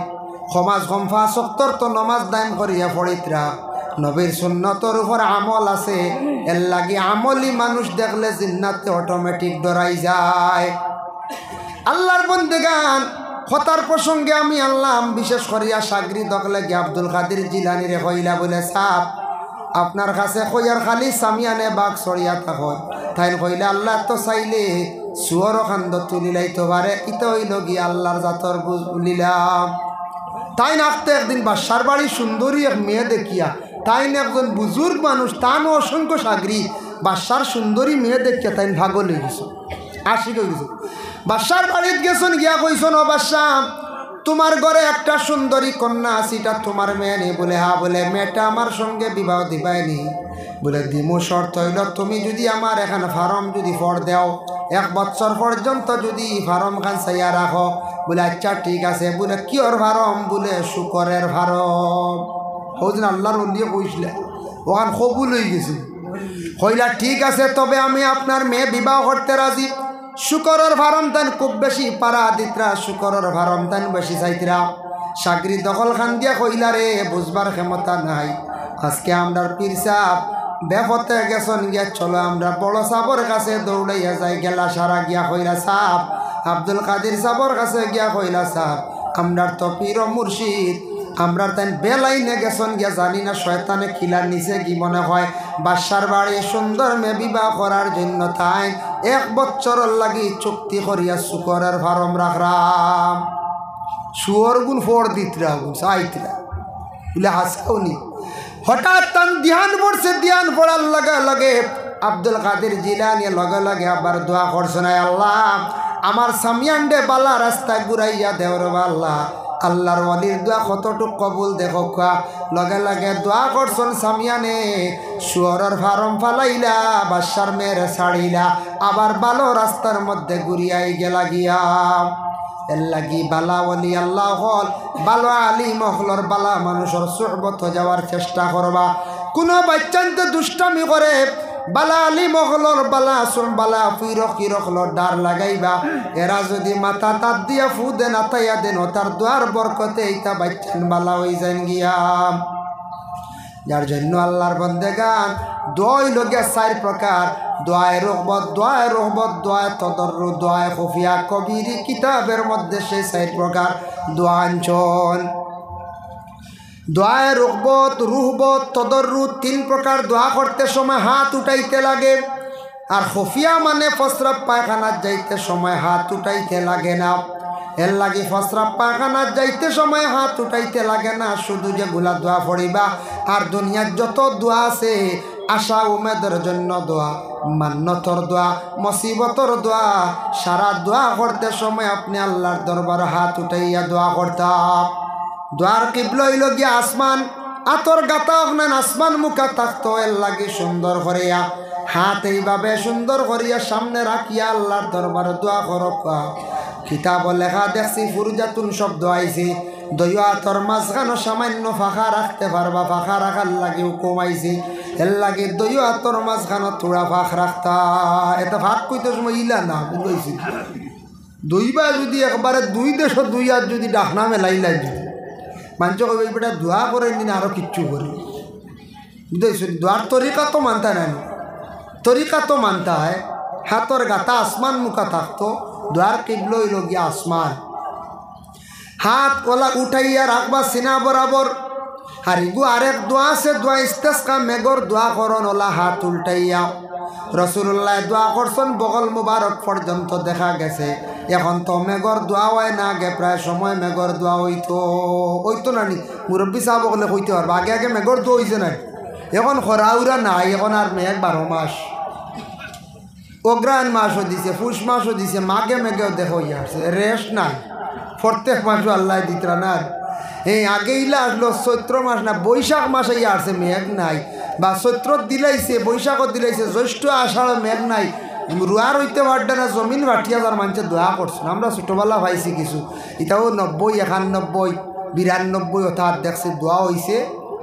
সমাজ গম্ফা সত্তর তো নমাজ দাইম করিয়া ফরিতরা নবীর সুন্নতর উপর আমল আছে এর লাগে আমলি মানুষ দেখলে জিন্নাতে অটোমেটিক ডরাই যায়। আল্লাহর বন্দেগান হতার প্রসঙ্গে আমি আল্লাহ বিশেষ করিয়া সাগরি দখলে গিয়ে আব্দুল কাদের জিলানি রে কইলা বলে সাপ আপনার কাছে কইয়ার খালি সামিয়ানে বাঘ সরিয়া থাকত তাই কইলে আল্লাহ তো চাইলে সুয়র খান্দ তুলিলাইতে পারে ইতো হইল গিয়ে আল্লাহর জাতর বুঝলিলাম। তাই নাকতে একদিন বাসার বাড়ি সুন্দরী এক মেয়ে দেখিয়া তাই একজন বুজুর্গ মানুষ তানও অসংখ্য সাগরি বাসার সুন্দরী মেয়ে দেখিয়া তাই ভাগল হয়ে গেছে আশিক হয়ে গেছে। বাসার বাড়িতে গেছেন গিয়া কইছেন ও বাসা তোমার ঘরে একটা সুন্দরী কন্যা আছে এটা তোমার মেয়ে নেই বলে হ্যাঁ বলে মেয়েটা আমার সঙ্গে বিবাহ দিবাইনি বলে দিমু শর্ত হইল তুমি যদি আমার এখানে ফার্ম যদি ফর দেও 1 বছর পর্যন্ত যদি ফার্ম খান চাইয়া রাখো বলে আচ্ছা ঠিক আছে বলে কিয়র ফার্ম বলে শুকরের ফার্ম হৌদিন আল্লাহর উল্লিয়ে কইসলে ওখান কবুল হয়ে গেছে কইলা ঠিক আছে তবে আমি আপনার মেয়ে বিবাহ করতে রাজি। শুকরের ফার্ম তান খুব বেশি পারা দিতরা শুকরের ফার্ম তান বেশি চাইতরা সাগরি দখল খান দিয়া কইলা রে বুঝবার ক্ষমতা নাই আজকে আমরা পীর সাহেব বেপথে গেছেন গিয়া চলো আমরা বড় সাবর কাছে দৌড়াইয়া যাই গেলা সারা গিয়া কইলা সাহেব আব্দুল কাদের সাবর কাছে গিয়া কইলা সাহেব আমরা তো পীর মুর্শিদ আমরা তাই বেলাইনে গেছেন গিয়া জানি না শয়তানে খিলার নিচে কি মনে হয় বাসার বাড়ি সুন্দর মেয়ে বিবাহ করার জন্য তাই 1 বছরের লাগি চুক্তি করিয়া শুকরের ফার্ম রাখরাম শুয়র গুণ ফোর দিতরা গুণ চাইতরা বলে হাসাওনি। হঠাৎ তান ধ্যান পড়ছে ধ্যান পড়ার লগে লগে আব্দুল কাদের জিলানি লগে লগে আবার দোয়া করছে না আল্লাহ আমার সামিয়ান্ডে বালা রাস্তায় ঘুরাইয়া দেওর আল্লাহ আল্লাহর ওয়ালির দোয়া কতটুক কবুল দেখো লগে লগে দোয়া করছেন সামিয়ানে শুয়রের ফার্ম ফালাইলা বাসার মেয়েরে ছাড়িলা আবার ভালো রাস্তার মধ্যে ঘুরিয়াই গেলা গিয়া এর লাগি বালা ওলি আল্লাহ হল ভালো আলিম হলর বালা মানুষের সুহবত যাওয়ার চেষ্টা করবা। কোনো বাচ্চানতে দুষ্টামি করে বালা আলিম হলর বালা বালা ফিরক ডার লাগাইবা এরা যদি মাথা তাত দিয়া ফু দেন আতাইয়া দেন তার দোয়ার বরকতে এইটা বাচ্চান বালা হয়ে যান গিয়া। যার জন্য আল্লাহর বন্দেগান দোয়াই লগে 4 প্রকার দোয়ায় রহবত দোয়ায় তদর্রু দোয়ায় খুফিয়া কবিরি কিতাবের মধ্যে সেই 4 প্রকার দোয়া আনছন। দোয়ায় রুহবত তদর্রু 3 প্রকার দোয়া করতে সময় হাত উঠাইতে লাগে আর খুফিয়া মানে প্রস্রাব পায়খানার যাইতে সময় হাত উঠাইতে লাগে না। এর লাগে প্রস্রাব পায়খানার যাইতে সময় হাত উঠাইতে লাগে না শুধু যে গুলা দোয়া পড়িবা আর দুনিয়ার যত দোয়া আছে আশা উমেদের জন্য দোয়া মান্নতর দোয়া মুসিবতর দোয়া সারা দোয়া করতে সময় আপনি আল্লাহর দরবারে হাত উঠাইয়া দোয়া করতাম। দোয়ার কিবলা হইল গিয়া আসমান আতর গাতা আপনার আসমান মুখা থাকতো এর লাগে সুন্দর করিয়া হাত এইভাবে সুন্দর করিয়া সামনে রাখিয়া আল্লাহর দরবারে দোয়া করবা। কিতাব লেখা দেখছি ফুরজাতুন শব্দ আইছে দইয়া তোর মাঝখানো সামান্য ফাঁকা রাখতে পারবা ফাঁকা রাখার লাগে হুকুম আইছে এর লাগে দইয়া তোর মাঝখানো থোড়া ফাঁক রাখতা এটা ফাঁক কইতে সময় ইলা না বুঝাইছি দইবা যদি একবারে 2 দেশ 2 হাত যদি ডাকনা মেলাইলা যদি মানুষ কবে বেটা দোয়া করে নিন আরও কিচ্ছু করে বুঝাইছি দোয়ার তরিকা তো মানতা নাই তরিকা তো মানতা হয় হাতর গাতা আসমান মুখা থাকতো দোয়ার কিবলা হইল গিয়া আসমান হাত ওলা উঠাইয়া রাখবা সিনা বরাবর আর ইগু আরেক দোয়া আছে দোয়া ইস্তেসকা মেঘর দোয়া করন ওলা হাত উল্টাইয়া রসুল্লাহ দোয়া করছেন বগল মুবারক পর্যন্ত দেখা গেছে। এখন তো মেঘর দোয়া হয় না আগে প্রায় সময় মেঘর দোয়া হইতো না নি মুরব্বী সাহেব বলে হইতে পারবো আগে আগে মেঘর দোয়া হয়েছে না এখন খরাউরা নাই এখন আর মেঘ 12 মাস অগ্রায়ণ মাসও দিছে পুষ মাসও দিছে মাঘে মেঘেও দেখো আসছে রেস্ট নাই প্রত্যেক মাসও আল্লাহ দিতরা না এই আগে ইলা আসলো চৈত্র মাস না বৈশাখ মাসে আসছে মেঘ নাই বা চৈত্র দিলাইছে বৈশাখও দিলাইছে জ্যৈষ্ঠ আষাঢ় মেঘ নাই রুয়ার হইতে পারবে না জমিন বাটিয়া যার মানুষের দোয়া করছেন আমরা ছোটোবেলা পাইছি কিছু এটাও 90 91 92 অর্থাৎ দেখছি দোয়া হয়েছে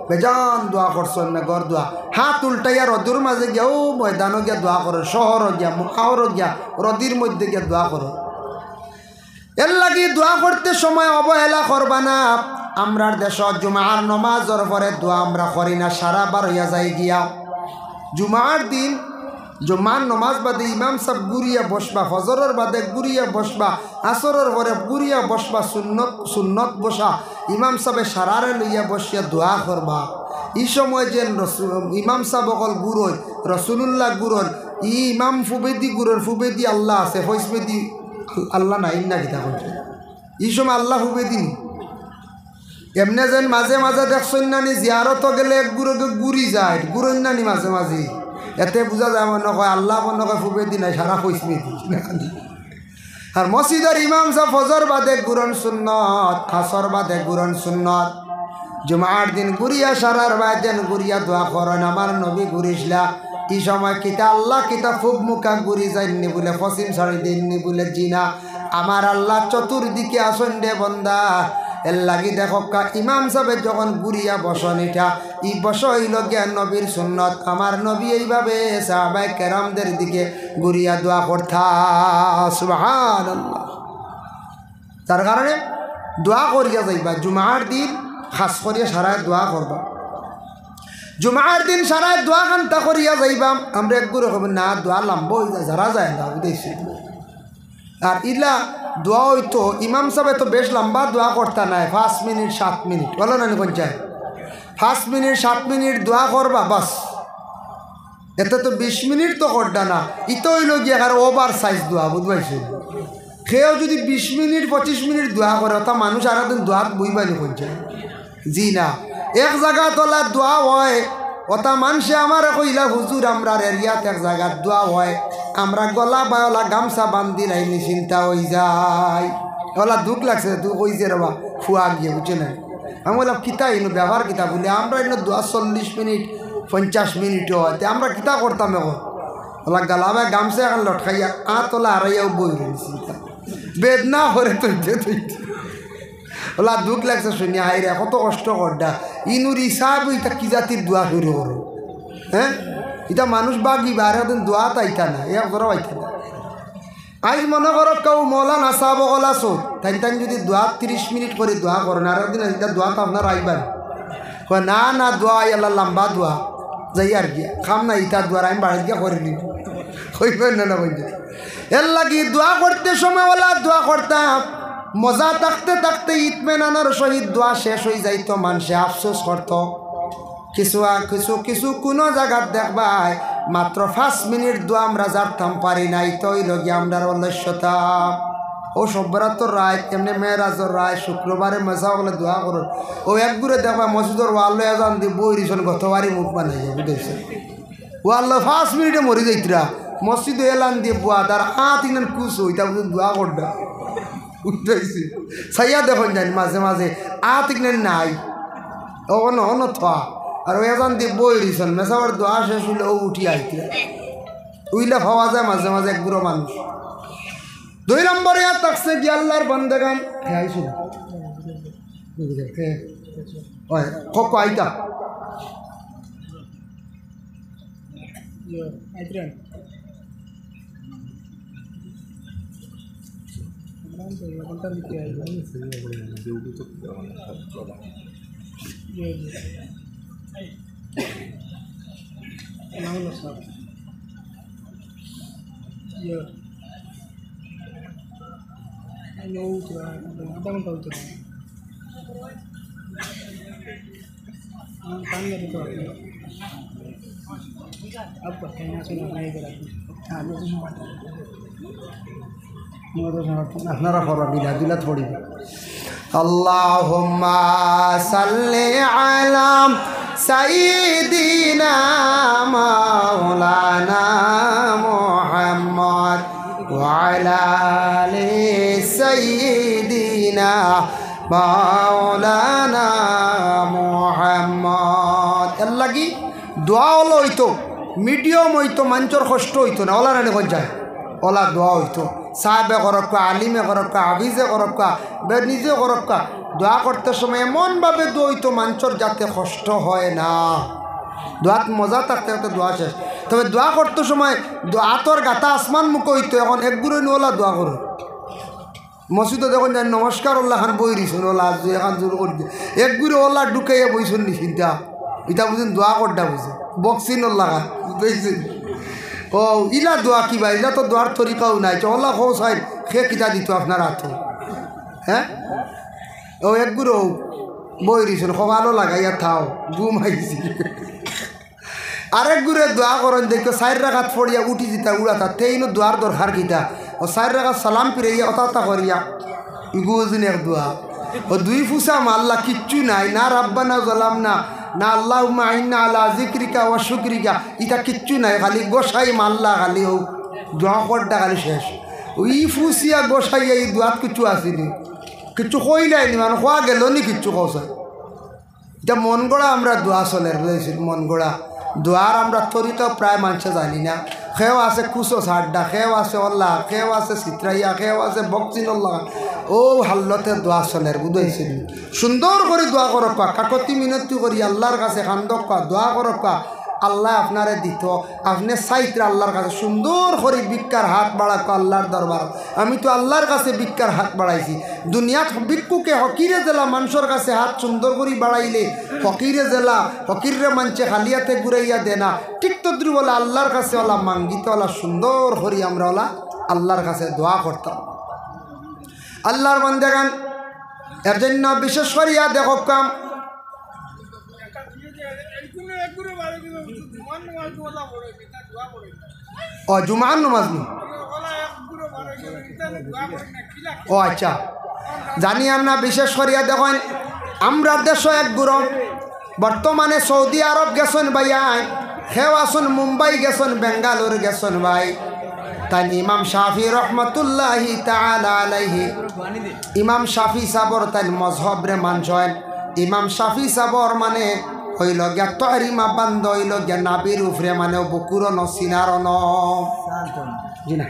বেজান দোয়া করছেন না গড় দোয়া হাত উল্টাইয়া রদুর মাঝে গিয়াও ময়দানও গিয়া দোয়া করে শহরও গিয়া মুখাওরও গিয়া রদির মধ্যে গিয়া দোয়া করো এর লাগি দোয়া করতে সময় অবহেলা করবা না আমরার দেশ জুমার নমাজর পরে দোয়া আমরা করি না সারা বার হইয়া যাই গিয়া জুমার দিন জুমার নমাজ বাদে ইমাম সাহেব গুড়িয়া বসবা ফজরের বাদে গুড়িয়া বসবা আসরের পরে গুড়িয়া বসবা সুন্নত বসা ইমাম সাহেব সারারে লইয়া বসিয়া দোয়া করবা এই সময় যে ইমাম সাহেব অকল গুরুর রসুল্লাহ গুরুর ইমাম ফুবেদি গুরুর ফুবেদি আল্লাহ আছে ফৈসবেদি আল্লাহ নাই না কিতা করছে এই সময় আল্লাহ ফুবেদি নি এমনি যেন মাঝে মাঝে দেখছেন নানি জিয়ারত গেলে এক গুরুকে গুড়ি যায় গুরুর নানি মাঝে মাঝে এতে বোঝা যায় মনে কয় আল্লাহ মনে কয় ফুবেদি নাই সারা ফৈসবেদি আর মসজিদের ইমাম সাহেব ফজর বাদে গুরন সুন্নত আসর বাদে গুরন সুন্নত জুমার দিন গুড়িয়া সারার বাদেন গুড়িয়া দোয়া করেন আমার নবী ঘুরিসলা এই সময় কিতা আল্লাহ কিতা ফুব মুখা ঘুরি যায়নি বলে পশ্চিম ছাড়ি দেননি বলে জিনা আমার আল্লাহ চতুর্দিকে আসন দে বন্দা এর লাগি দেখকা ইমাম সাহেব যখন গুড়িয়া বসন এটা ই বস হইল জ্ঞান নবীর সুন্নত আমার নবী এইভাবে সাহাবায়ে কেরামদের দিকে গুড়িয়া দোয়া করতা সুবহানাল্লাহ তার কারণে দোয়া করিয়া যাইবা জুমার দিন খাস করিয়া সারায় দোয়া করবা জুমার দিন সারায় দোয়া কান্তা করিয়া যাইবা আমরা একগুলো হব না দোয়া লম্বা হয়ে যায় যারা যায় না বুঝেছি আর ইলা দোয়া হইতো ইমাম সাহেব তো বেশ লম্বা দোয়া করতা নাই 5 মিনিট 7 মিনিট বলো না কোন চাই 5 মিনিট 7 মিনিট দোয়া করবা বাস এতে তো 20 মিনিট তো করডা না ইতো হইল গিয়ে আর ওভার সাইজ দোয়া বুঝবাইছো খেয়েও যদি 20 মিনিট 25 মিনিট দোয়া করে তা মানুষ আর দিন দোয়াত বইবানি কোন চাই জি না এক জায়গা তোলা দোয়া হয় ওটা মানুষে আমার কইলা হুজুর আমরা এরিয়াতে এক জায়গার দোয়া হয় আমরা গলা বায়লা গামছা বান্ধি নাইনি চিন্তা হয়ে যায় ওলা দুঃখ লাগছে তুই কইছে রবা ফুয়া গিয়ে বুঝছে না আমি বললাম কিতা ইনো ব্যবহার কিতা বলি আমরা ইনো দোয়া 40 মিনিট 50 মিনিট হয় আমরা কিতা করতাম এখন ওলা গালাবায় গামছা এখন লটকাইয়া তোলা হারাইয়াও বই রয়েছি চিন্তা বেদনা করে তুইতে তুইতে ওলা দুঃখ লাগছে শুনিয়া হাই রে কত কষ্ট করডা ইনুর হিসাব ইটা কি জাতির দোয়া শুরু করো হ্যাঁ এটা মানুষ বাগি বারে দিন দোয়া তাইতা না এক ধরো আইতা না আজ মনে করো কেউ মৌলানা সাহেব গলা চোখ তাই তাই যদি দোয়া 30 মিনিট করে দোয়া করেন আর একদিন এটা দোয়া তো আপনার আইবেন না না দোয়া আল্লাহ লম্বা দোয়া যাই আর কি খাম না ইটা দোয়ার আমি বাড়ি গিয়ে করে নিব হইবেন না বলতে এর লাগি দোয়া করতে সময় ওলা দোয়া করতাম মজা থাকতে থাকতে ইতমেনানোর সহিত দোয়া শেষ হয়ে যাইতো মানুষে আফসোস করত কিছু কিছু কিছু কোনো জায়গার দেখবাই মাত্র 5 মিনিট দোয়া আমরা জানতাম পারি নাই তো ওই লগে আমরা অলস্যতা ও সব্বরাতর রায় এমনি মেয়েরাজর রায় শুক্রবারে মজা বলে দোয়া করুন ও একগুড়ে দেখবা মসজিদর ওয়াল্লো এজান দিয়ে বই রিসন গতবারই মুখ বানাই বুঝেছে ওয়াল্লো 5 মিনিটে মরি যাইতরা মসজিদে এলান দিয়ে বুয়া তার হাত ইনান কুস ওইটা দোয়া করডা উঠাইছি সাইয়া দেখুন জানি মাঝে মাঝে আতিকনে নাই অন থা আর এজান দিয়ে বই দিছেন মেসাবার দোয়া শেষ হইলে ও উঠি আইতে উইলে ভাবা যায় মাঝে মাঝে এক বুড়ো মানুষ 2 নম্বরে থাকছে কি আল্লাহর বান্দাগান আইসো কক আইতা আপনারা ফরা বিলা দিলা থোড়ি আল্লাহুম্মা সাল্লি আলা সাইয়্যিদিনা মাওলানা মুহাম্মদ ওয়া আলা আলি সাইয়্যিদিনা মাওলানা মুহাম্মদ আল্লাহ কি দোয়া হলো হইতো মিডিয়াম হইতো মানুষের কষ্ট হইতো না ওলা রানি যায় ওলা দোয়া হইতো সাহেবে করক্কা আলিমে করক্কা হাফিজে করক্কা নিজে করক্কা দোয়া করতে সময় এমনভাবে দোয়া হইতো মানুষের যাতে কষ্ট হয় না দোয়াত মজা থাকতে থাকতে দোয়া শেষ তবে দোয়া করতে সময় আতর গাতা আসমান মুখ হইতো এখন একগুলো ওলা দোয়া করো মসজিদে দেখুন যাই নমস্কার ওল্লা খান বই দিছেন ওলা এখন জোর করে একগুলো ওলা ঢুকাইয়া বইছেন নি চিন্তা এটা বুঝছেন দোয়া করটা বুঝছে বক্সিন ওল্লা খান বুঝছেন ও ইলা দোয়া কিবা ইলা তো দোয়ার তরিকাও নাই ওলা হো সাইড খে কিতা দিত আপনার হাত হ্যাঁ ও একগুলো বই দিছেন ভালো লাগাইয়া থাও ঘুম আইছি আরেক গুড়ে দোয়া করেন দেখো 4 রাকাত পড়িয়া উঠি দিতা উড়াতা তেইনো দোয়ার দরকার কিতা ও 4 রাকাত সালাম ফিরাইয়া অতা করিয়া ইগুজিনের দোয়া ও 2 ফুসা আল্লাহ কিচ্ছু নাই না রাব্বানা জালামনা না আল্লাহুম্মা আইন্না আলা যিকরিকা ওয়া শুকরিকা এটা কিচ্ছু নাই খালি গোসাই মাল্লা খালি ও দোয়া করটা খালি শেষ ওই ফুসিয়া গোসাইয়া এই দোয়াত কিচ্ছু আসেনি কিচ্ছু কইলাই নি মানে খোয়া গেল নি কিচ্ছু কৌশল এটা মন গড়া আমরা দোয়া চলে বুঝেছি মন গড়া দোয়ার আমরা তরিকা প্রায় মানুষে জানি না খেও আছে কুসো সাড্ডা খেও আছে অল্লাহ খেও আছে চিত্রাইয়া খেও আছে বকচিনল্লাহ ও হাল্লতে দোয়া চলের বুঝেছি সুন্দর করে দোয়া করক কাকতি মিনতি করি আল্লাহর কাছে কান্দক দোয়া করক আল্লাহ আপনারে দিত আপনি চাইতে আল্লাহর কাছে সুন্দর করে ভিক্ষার হাত বাড়াক আল্লাহর দরবার আমি তো আল্লাহর কাছে ভিক্ষার হাত বাড়াইছি দুনিয়াত ভিক্ষুকে হকিরে জেলা মানুষের কাছে হাত সুন্দর করে বাড়াইলে ফকিরে জেলা ফকিরে মানছে খালিয়াতে ঘুরাইয়া দে না ঠিক তদ্রু বলে আল্লাহর কাছে ওলা মাঙ্গিতে ওলা সুন্দর করি আমরা ওলা আল্লাহর কাছে দোয়া করতাম আল্লাহর বান্দাগান এর জন্য বিশেষ করিয়া দেখো কাম ও জুমার নমাজ নি ও আচ্ছা জানি আমরা বিশেষ করিয়া দেখেন আমরা দেশ এক গুরু বর্তমানে সৌদি আরব গেছেন ভাইয়াই হেও আসুন মুম্বাই গেছেন বেঙ্গালোর গেছেন ভাই তাই ইমাম শাফি রহমতুল্লাহি তাআলা আলাইহি ইমাম শাফি সাবর তাই মজহব রে মানছেন ইমাম শাফি সাবর মানে হইল গিয়া তহরিমা বান্ধ হইল গিয়া নাবির উফরে মানে বকুর নসিনার ন জি না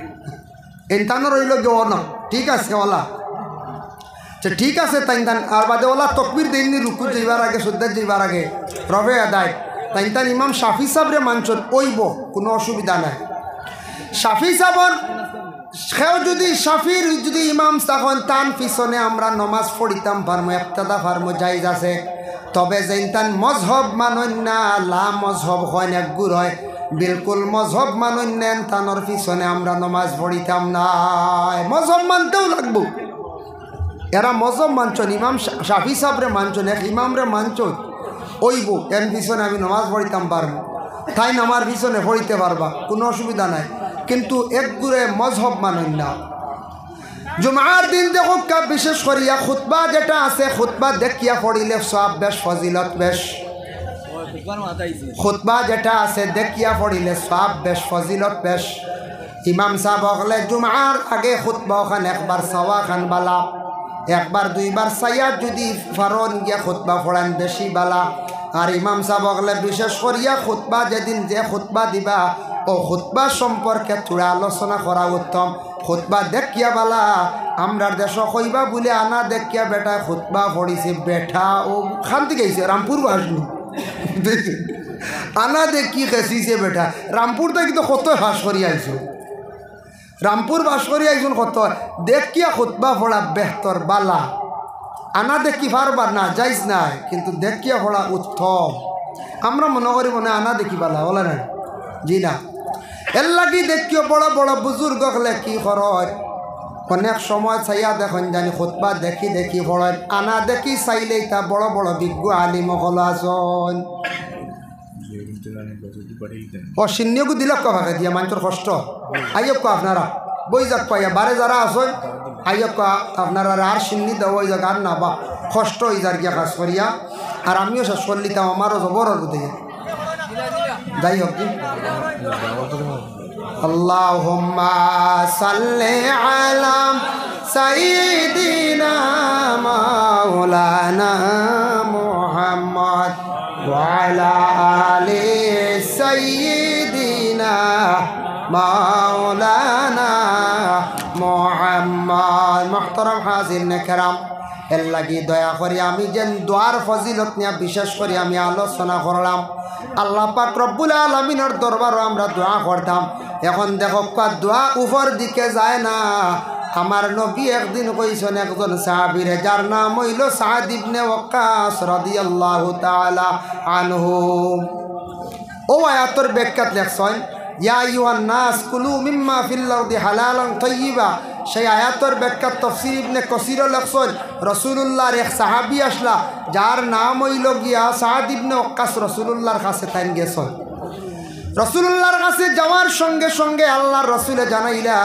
এনতানোর হইল গিয়ে ন ঠিক আছে ওলা ঠিক আছে তাই তান আর বাদে ওলা তকবির দেননি রুকু যাইবার আগে সুদ্দার যাইবার আগে রবে আদায় তাই তান ইমাম শাফি সাবরে মানছেন ওইব কোনো অসুবিধা নাই শাফি সাবর সেও যদি শাফির যদি ইমাম তখন তান পিছনে আমরা নমাজ পড়িতাম পারমো একতাদা পারমো জায়েজ আছে তবে যেইতান মজহব মানন না লা মজহব হয় এক গুর হয় বিলকুল মজহব মানন নেন তানোর পিছনে আমরা নমাজ পড়িতাম না মজহব মানতেও লাগবো এরা মজহব মানছেন ইমাম শাফি সাবরে মানছেন এক ইমামরে মানছেন ওইব এর পিছনে আমি নমাজ পড়িতাম পারবো তাই আমার পিছনে পড়িতে পারবা কোনো অসুবিধা নাই কিন্তু এক গুরে মজহব মানন না জুমার দিন দেখো বিশেষ করিয়া খুতবা যেটা আছে খুতবা দেখিয়া পড়িলে সব বেশ ফজিলত বেশ খুতবা যেটা আছে দেখিয়া পড়িলে সব বেশ ফজিলত বেশ ইমাম সাহেব হলে জুমার আগে খুতবা খান একবার সাওয়া খান বালা একবার 2 বার সাইয়া যদি ফারন গিয়া খুতবা পড়ান বেশি বালা আর ইমাম সাহেব হলে বিশেষ করিয়া খুতবা যেদিন যে খুতবা দিবা ও খুতবা সম্পর্কে থোড়া আলোচনা করা উত্তম খুতবা দেখিয়া বালা আমরা দেশ কইবা বলে আনা দেখিয়া বেটা খুতবা পড়িছে বেটা ও খান্তি গেছে রামপুর আসনি আনা দেখি খেসিছে বেটা রামপুর থেকে কিন্তু কত হাস করি আইছো রামপুর বাস করি আইসুন কত দেখিয়া খুতবা পড়া বেহতর বালা আনা দেখি পারবার না যাইস নাই কিন্তু দেখিয়া পড়া উত্তম আমরা মনে করি মনে আনা দেখি বালা বলে না জি না এর লাগি দেখিও বড় বড় বুজুর্গ হলে কি খরচ অনেক সময় চাইয়া দেখুন জানি খুতবা দেখি দেখি পড়েন আনা দেখি চাইলেই তা বড় বড় বিজ্ঞ আলিম হল আসন ও সিন্নিয়কু দিল কাকে দিয়া মানুষের কষ্ট আইয়ক আপনারা বই যাক পাইয়া বারে যারা আসেন আইয়ক আপনারা আর সিন্নি দেওয়া ওই যাক আর না বা কষ্ট হয়ে যার গিয়া কাজ করিয়া আর আমিও শেষ করলিতাম আমারও জবর দিয়ে যাই হোক আল্লাহুম্মা সাল্লি আলা সাইয়্যিদিনা মাওলানা মুহাম্মদ وعلى آل سيدنا مولانا محمد محترم حاضرین کرام এর লাগি দয়া করি আমি যেন দোয়ার ফজিলত নিয়ে বিশেষ করে আমি আলোচনা করলাম আল্লাহ পাক রব্বুল আলামিনের দরবারে আমরা দোয়া করতাম এখন দেখো দোয়া উপর দিকে যায় না আমার নবী একদিন কইছেন একজন সাহাবীরে যার নাম হইল সাদ ইবনে ওয়াক্কাস রাদিয়াল্লাহু তাআলা আনহু ও আয়াতের ব্যাখ্যাত লেখছেন ইয়া আইয়ুহান নাস কুলু মিম্মা ফিল আরদি হালালান তাইয়্যিবা সেই আয়াতের ব্যাখ্যা তাফসীর ইবনে কাসীর লেখছেন রাসূলুল্লাহর এক সাহাবী আসলা যার নাম হইল গিয়া সাদ ইবনে ওয়াক্কাস রাসূলুল্লাহর কাছে তাইন গেছেন রাসূলুল্লাহর কাছে যাওয়ার সঙ্গে সঙ্গে আল্লাহর রাসূলে জানাইলা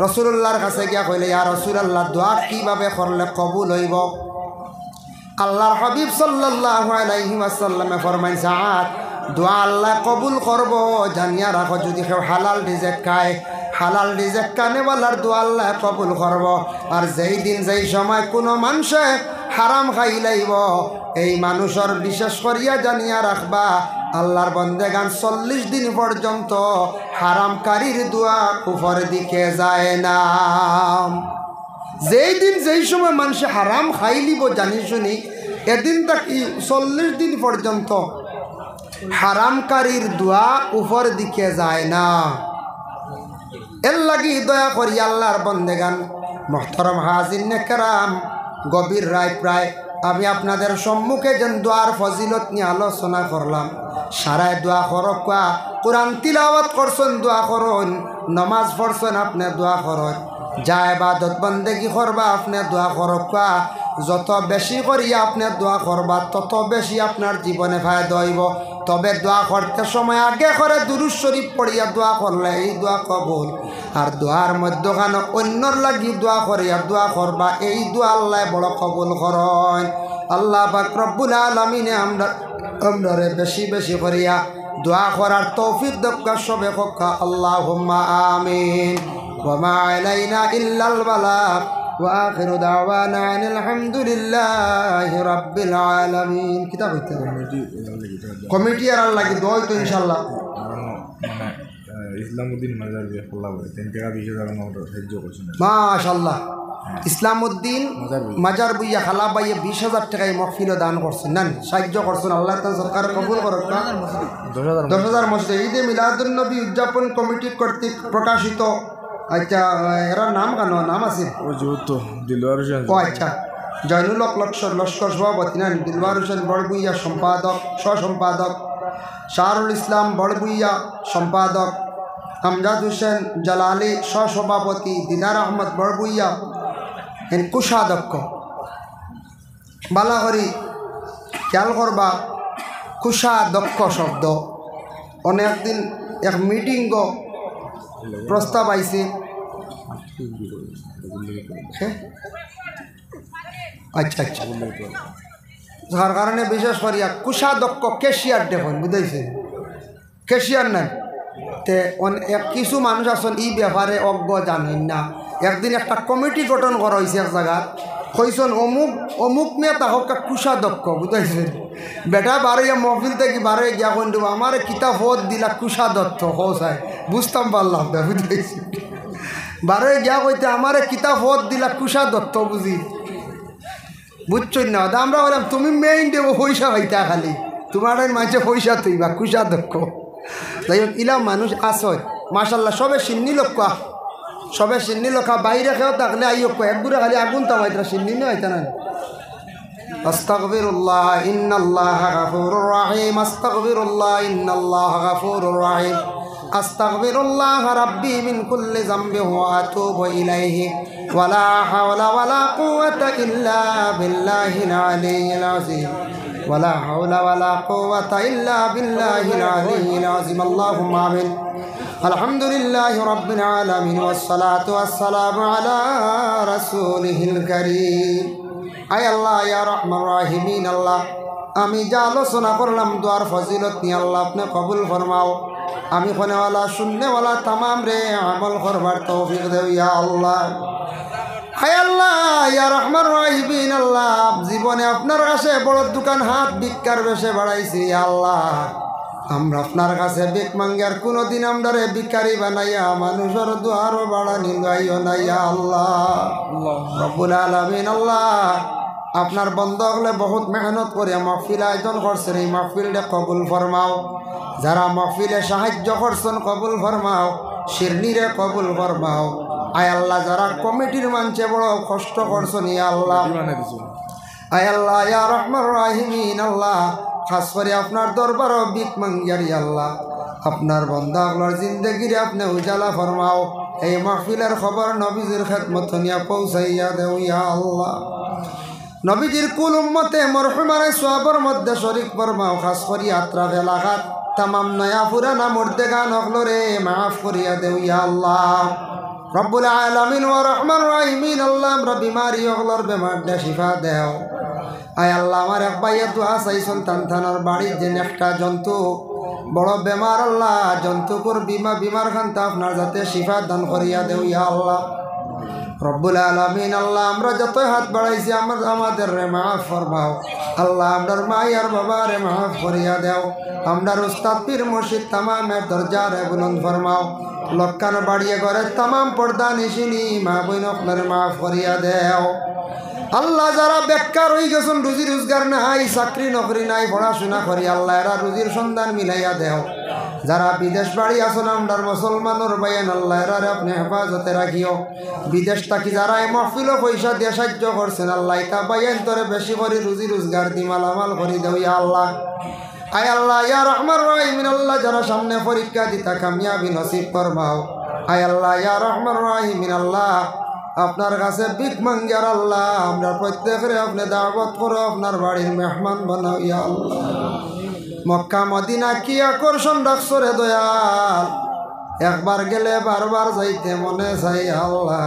রাসূলুল্লাহর কাছে গিয়া কইলে ইয়া রাসূলুল্লাহ দোয়া কিভাবে করলে কবুল হইব আল্লাহর হাবিব সাল্লাল্লাহু আলাইহি ওয়াসাল্লামে ফরমাইন সাদ দোয়া আল্লাহ কবুল করব জানিয়া রাখো যদি কেউ হালাল রিজিক খায় হালাল রিজিক কানেওয়ালার দোয়া আল্লাহ কবুল করব আর যেই দিন যেই সময় কোনো মানুষে হারাম খাইলাইব এই মানুষের বিশেষ করিয়া জানিয়া রাখবা আল্লাহর বন্দেগান 40 দিন পর্যন্ত হারামকারীর দোয়া উপর দিকে যায় না যেই দিন যেই সময় মানুষে হারাম খাইলিব জানি শুনি এদিন তাকি 40 দিন পর্যন্ত হারামকারীর দোয়া উপর দিকে যায় না এর লাগি দয়া করি আল্লাহর বন্দেগান মুহতারাম হাজিরিনে কেরাম গভীর রাত প্রায় আমি আপনাদের সম্মুখে যেন দোয়ার ফজিলত নিয়ে আলোচনা করলাম সারায় দোয়া করক কোরআন তিলাওয়াত করছেন দোয়া করুন নমাজ পড়ছেন আপনি দোয়া করুন যা ইবাদত বন্দেগি করবা আপনি দোয়া করক যত বেশি করিয়া আপনি দোয়া করবা তত বেশি আপনার জীবনে ফায়দা হইব তবে দোয়া করতে সময় আগে করে দুরূদ শরীফ পড়িয়া দোয়া করলে এই দোয়া কবুল আর দোয়ার মধ্যখানে অন্যর লাগি দোয়া করিয়া দোয়া করবা এই দোয়া আল্লাহ বড় কবুল করেন আল্লাহ পাক রব্বুল আলামিনে আমরারে বেশি বেশি করিয়া দোয়া করার তৌফিক দক্কা সবে কক্কা আল্লাহুম্মা আমিন ওয়া মা আলাইনা ইল্লাল বালাগ وآخر دعوانا أن الحمد لله رب العالمين কিতাব হইতে কমিটি আর লাগি দোয়া তো ইনশাআল্লাহ ইসলামউদ্দিন মাজার যে খোলা বলে 3 টাকা 20000 টাকা সাহায্য করছেন মাশাআল্লাহ ইসলামউদ্দিন মাজার বুইয়া খালা বাইয়ে 20000 টাকায় মাহফিল দান করছেন না সাহায্য করছেন আল্লাহ তাআলা সরকার কবুল করুক 10000 মসজিদে ঈদে মিলাদুন নবী উদযাপন কমিটি কর্তৃক প্রকাশিত আচ্ছা এরা নাম কেন নাম আছে ও যেহেতু দিলওয়ার হোসেন ও আচ্ছা জয়নুল লস্কর সভাপতি না দিলওয়ার হোসেন বড়বুইয়া সম্পাদক সহ-সম্পাদক শাহরুল ইসলাম বড়বুইয়া সম্পাদক আমজাদ হোসেন জালালি সহ-সভাপতি দিনার আহমদ বড়বুইয়া কোষাধ্যক্ষ বালাহরি খেয়াল করবা কোষাধ্যক্ষ শব্দ অনেকদিন এক মিটিংও প্রস্তাব আইছে আচ্ছা আচ্ছা যার কারণে বিশেষ করিয়া কোষাধ্যক্ষ ক্যাশিয়ার দেখুন বুঝাইছে ক্যাশিয়ার নাই তে কিছু মানুষ আছেন এই ব্যাপারে অজ্ঞ জানেন না একদিন একটা কমিটি গঠন করা হয়েছে এক জায়গা কইসন অমুক নেতা হোক কোষাধ্যক্ষ বুঝাইছে বেটা বারোইয়া মহফিল থেকে বারোই গিয়া কোন দেবো আমার কিতাব হত দিলা কোষাধ্যক্ষ হোসাই বুঝতাম পারলাম বুঝাইছি বারোই গিয়া কইতে আমার কিতাব হত দিলা কোষাধ্যক্ষ বুঝি বুঝছই না আমরা বললাম তুমি মেইন দেবো পয়সা হইতা খালি তোমার মাঝে পয়সা তুইবা কোষাধ্যক্ষ যাই হোক ইলা মানুষ আসয় মাশাল্লাহ সবে সিন্নি লোক সবে সিন্নি লোকা বাইরে খেয়েও থাকলে আইও একগুড়ে খালি আগুন তামাইতা সিন্নি নিয়ে হইতা না আস্তাগফিরুল্লাহ ইন্নাল্লাহা গাফুরুর রহিম আস্তাগফিরুল্লাহ ইন্নাল্লাহা গাফুরুর রহিম আস্তাগফিরুল্লাহ রাব্বি মিন কুল্লি যামবি ওয়া আতুবু ইলাইহি ওয়ালা হাওলা ওয়ালা কুওয়াতা ইল্লা বিল্লাহিল আলিয়্যিল আযীম ওয়ালা হাওলা ওয়ালা কুওয়াতা ইল্লা বিল্লাহিল আলিয়্যিল আযীম আল্লাহুম্মা আমিন আলহামদুলিল্লাহি রাব্বিল আলামিন ওয়াস সালাতু ওয়াস সালামু আলা রাসূলিহিল কারীম আয় আল্লাহ ইয়া রহমান রাহিমিন আল্লাহ আমি যা আলোচনা করলাম দোয়ার ফজিলত নিয়ে আল্লাহ আপনি কবুল ফরমাও আমি কোনেওয়ালা শূন্যওয়ালা তামাম রে আমল করবার তৌফিক দেও ইয়া আল্লাহ হায় আল্লাহ ইয়া রহমান রহিমিন আল্লাহ জীবনে আপনার কাছে বড় দোকান হাত ভিক্ষার বেশে বাড়াইছি আল্লাহ আমরা আপনার কাছে ভিক মাঙ্গার কোনোদিন আমরারে ভিখারি বানাইয়া মানুষের দুয়ারও বাড়া নিলাইও না ইয়া আল্লাহ রব্বুল আলামিন আল্লাহ আপনার বন্ধ হলে বহুত মেহনত করে মাহফিল আয়োজন করছেন এই মাহফিলটা কবুল ফরমাও যারা মাহফিলে সাহায্য করছেন কবুল ফরমাও শিরনিরে কবুল ফরমাও আয় আল্লাহ যারা কমিটির মানছে বড় কষ্ট করছেন ইয়া আল্লাহ আয় আল্লাহ ইয়া রহমান রাহিমিন আল্লাহ খাস করে আপনার দরবারও ভিক মাঙ্গিয়ারি আল্লাহ আপনার বন্দাগুলোর জিন্দগিরে আপনি উজালা ফরমাও এই মাহফিলের খবর নবীজির খেদমত নিয়ে পৌঁছাইয়া দেও ইয়া আল্লাহ নবীজির কুল উম্মতে মরহুমারে সওয়াবের মধ্যে শরীক ফরমাও খাস করি আত্রাফ এলাকাত তামাম নয়া পুরানা মুর্দে গান হকলরে মাফ করিয়া দেও ইয়া আল্লাহ রব্বুল আলামিন ওয়া রহমান রাহিমিন আল্লাহ আমরা বিমারি হকলর বেমার দে শিফা দেও আয় আল্লাহ আমার এক ভাইয়া দোয়া চাইছেন তানথানার বাড়ির যে একটা জন্তু বড় বেমার আল্লাহ জন্তুকুর বিমার খানটা আপনার যাতে শিফা দান করিয়া দেও ইয়া আল্লাহ রব্বুল আলামিন আল্লাহ আমরা যত হাত বাড়াইছি আমাদের রে মাফ ফরমাও আল্লাহ আমরার মায়ার বাবা রে মাফ করিয়া দেও আমরার উস্তাদ পীর মুর্শিদ তামামের দরজা রে বুলন্দ ফরমাও লক্কান বাড়িয়ে ঘরে তামাম পর্দা নিশিনি মা বইন আপনার মাফ করিয়া দেও আল্লাহ যারা বেকার হয়ে গেছেন রুজি রোজগার নাই চাকরি নকরি নাই পড়াশোনা করি আল্লাহ এরা রুজির সন্ধান মিলাইয়া দেও যারা বিদেশ বাড়ি আছেন আমরার মুসলমানের বাইন আল্লাহ এরারে আপনি হেফাজতে রাখিও বিদেশ থাকি যারা এই মহফিলও পয়সা দিয়ে সাহায্য করছেন আল্লাহ তা বাইন তোরে বেশি করে রুজি রোজগার দি মালামাল করি দেও ইয়া আল্লাহ আয় আল্লাহ ইয়া রহমান রাহিমিন আল্লাহ যারা সামনে পরীক্ষা দিতা কামিয়াবি নসিব ফরমাও আয় আল্লাহ ইয়া রহমান রাহিমিন আল্লাহ আপনার কাছে ভিক মাঙ্গার আল্লাহ আমরা প্রত্যেকের আপনি দাওয়াত করো আপনার বাড়ির মেহমান বানাও ইয়া আল্লাহ মক্কা মদিনা কি আকর্ষণ রাখছো রে দয়াল একবার গেলে বারবার যাইতে মনে চাই আল্লাহ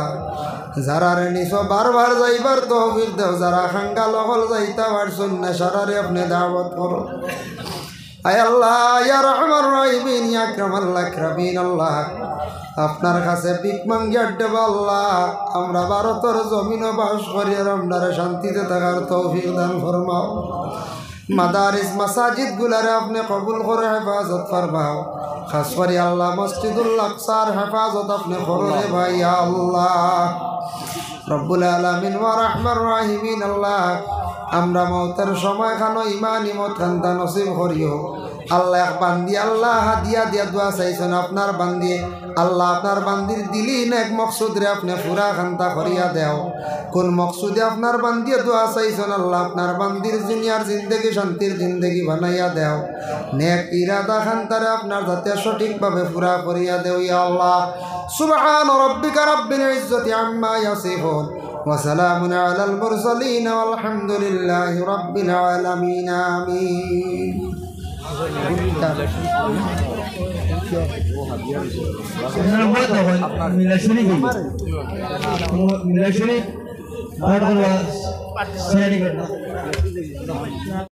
যারা রে নিছো বারবার যাইবার তৌফিক দেও যারা খাঙ্গা লগল যাইতা পারছুন না সারারে আপনি দাওয়াত করো আয় আল্লাহ ইয়া রহমান রাহিমিন ইয়া আকরামাল আকরামিন আল্লাহ আপনার কাছে ভিক মাঙ্গিয়ার দেব আল্লাহ আমরা ভারতের জমিনে বাস করি আর আমরা শান্তিতে থাকার তৌফিক দান ফরমাও মাদারিস মাসাজিদ গুলারে আপনি কবুল করে হেফাজত ফরমাও খাস করে আল্লাহ মসজিদুল আকসার হেফাজত আপনি করো রে ভাই আল্লাহ রব্বুল আলামিন ওয়া রহমান রাহিমিন আল্লাহ আমরা মওতের সময় খানো ইমান ইমত খান্তা নসিব করিও আল্লাহ এক বান্দি আল্লাহ হাদিয়া দিয়া দোয়া চাইছেন আপনার বান্দি আল্লাহ আপনার বান্দির দিলি নেক মকসুদ রে আপনি পুরা খান্তা করিয়া দেও কোন মকসুদে আপনার বান্দিয়ে দোয়া চাইছেন আল্লাহ আপনার বান্দির দুনিয়ার জিন্দগি শান্তির জিন্দগি বানাইয়া দেও নেক ইরাদা খান্তারে আপনার যাতে সঠিকভাবে পুরা করিয়া দেও ইয়া আল্লাহ সুবহান রাব্বিকা রাব্বিল ইজ্জতি আম্মা ইয়াসিফুন وسلام على المرسلين والحمد لله رب العالمين آمين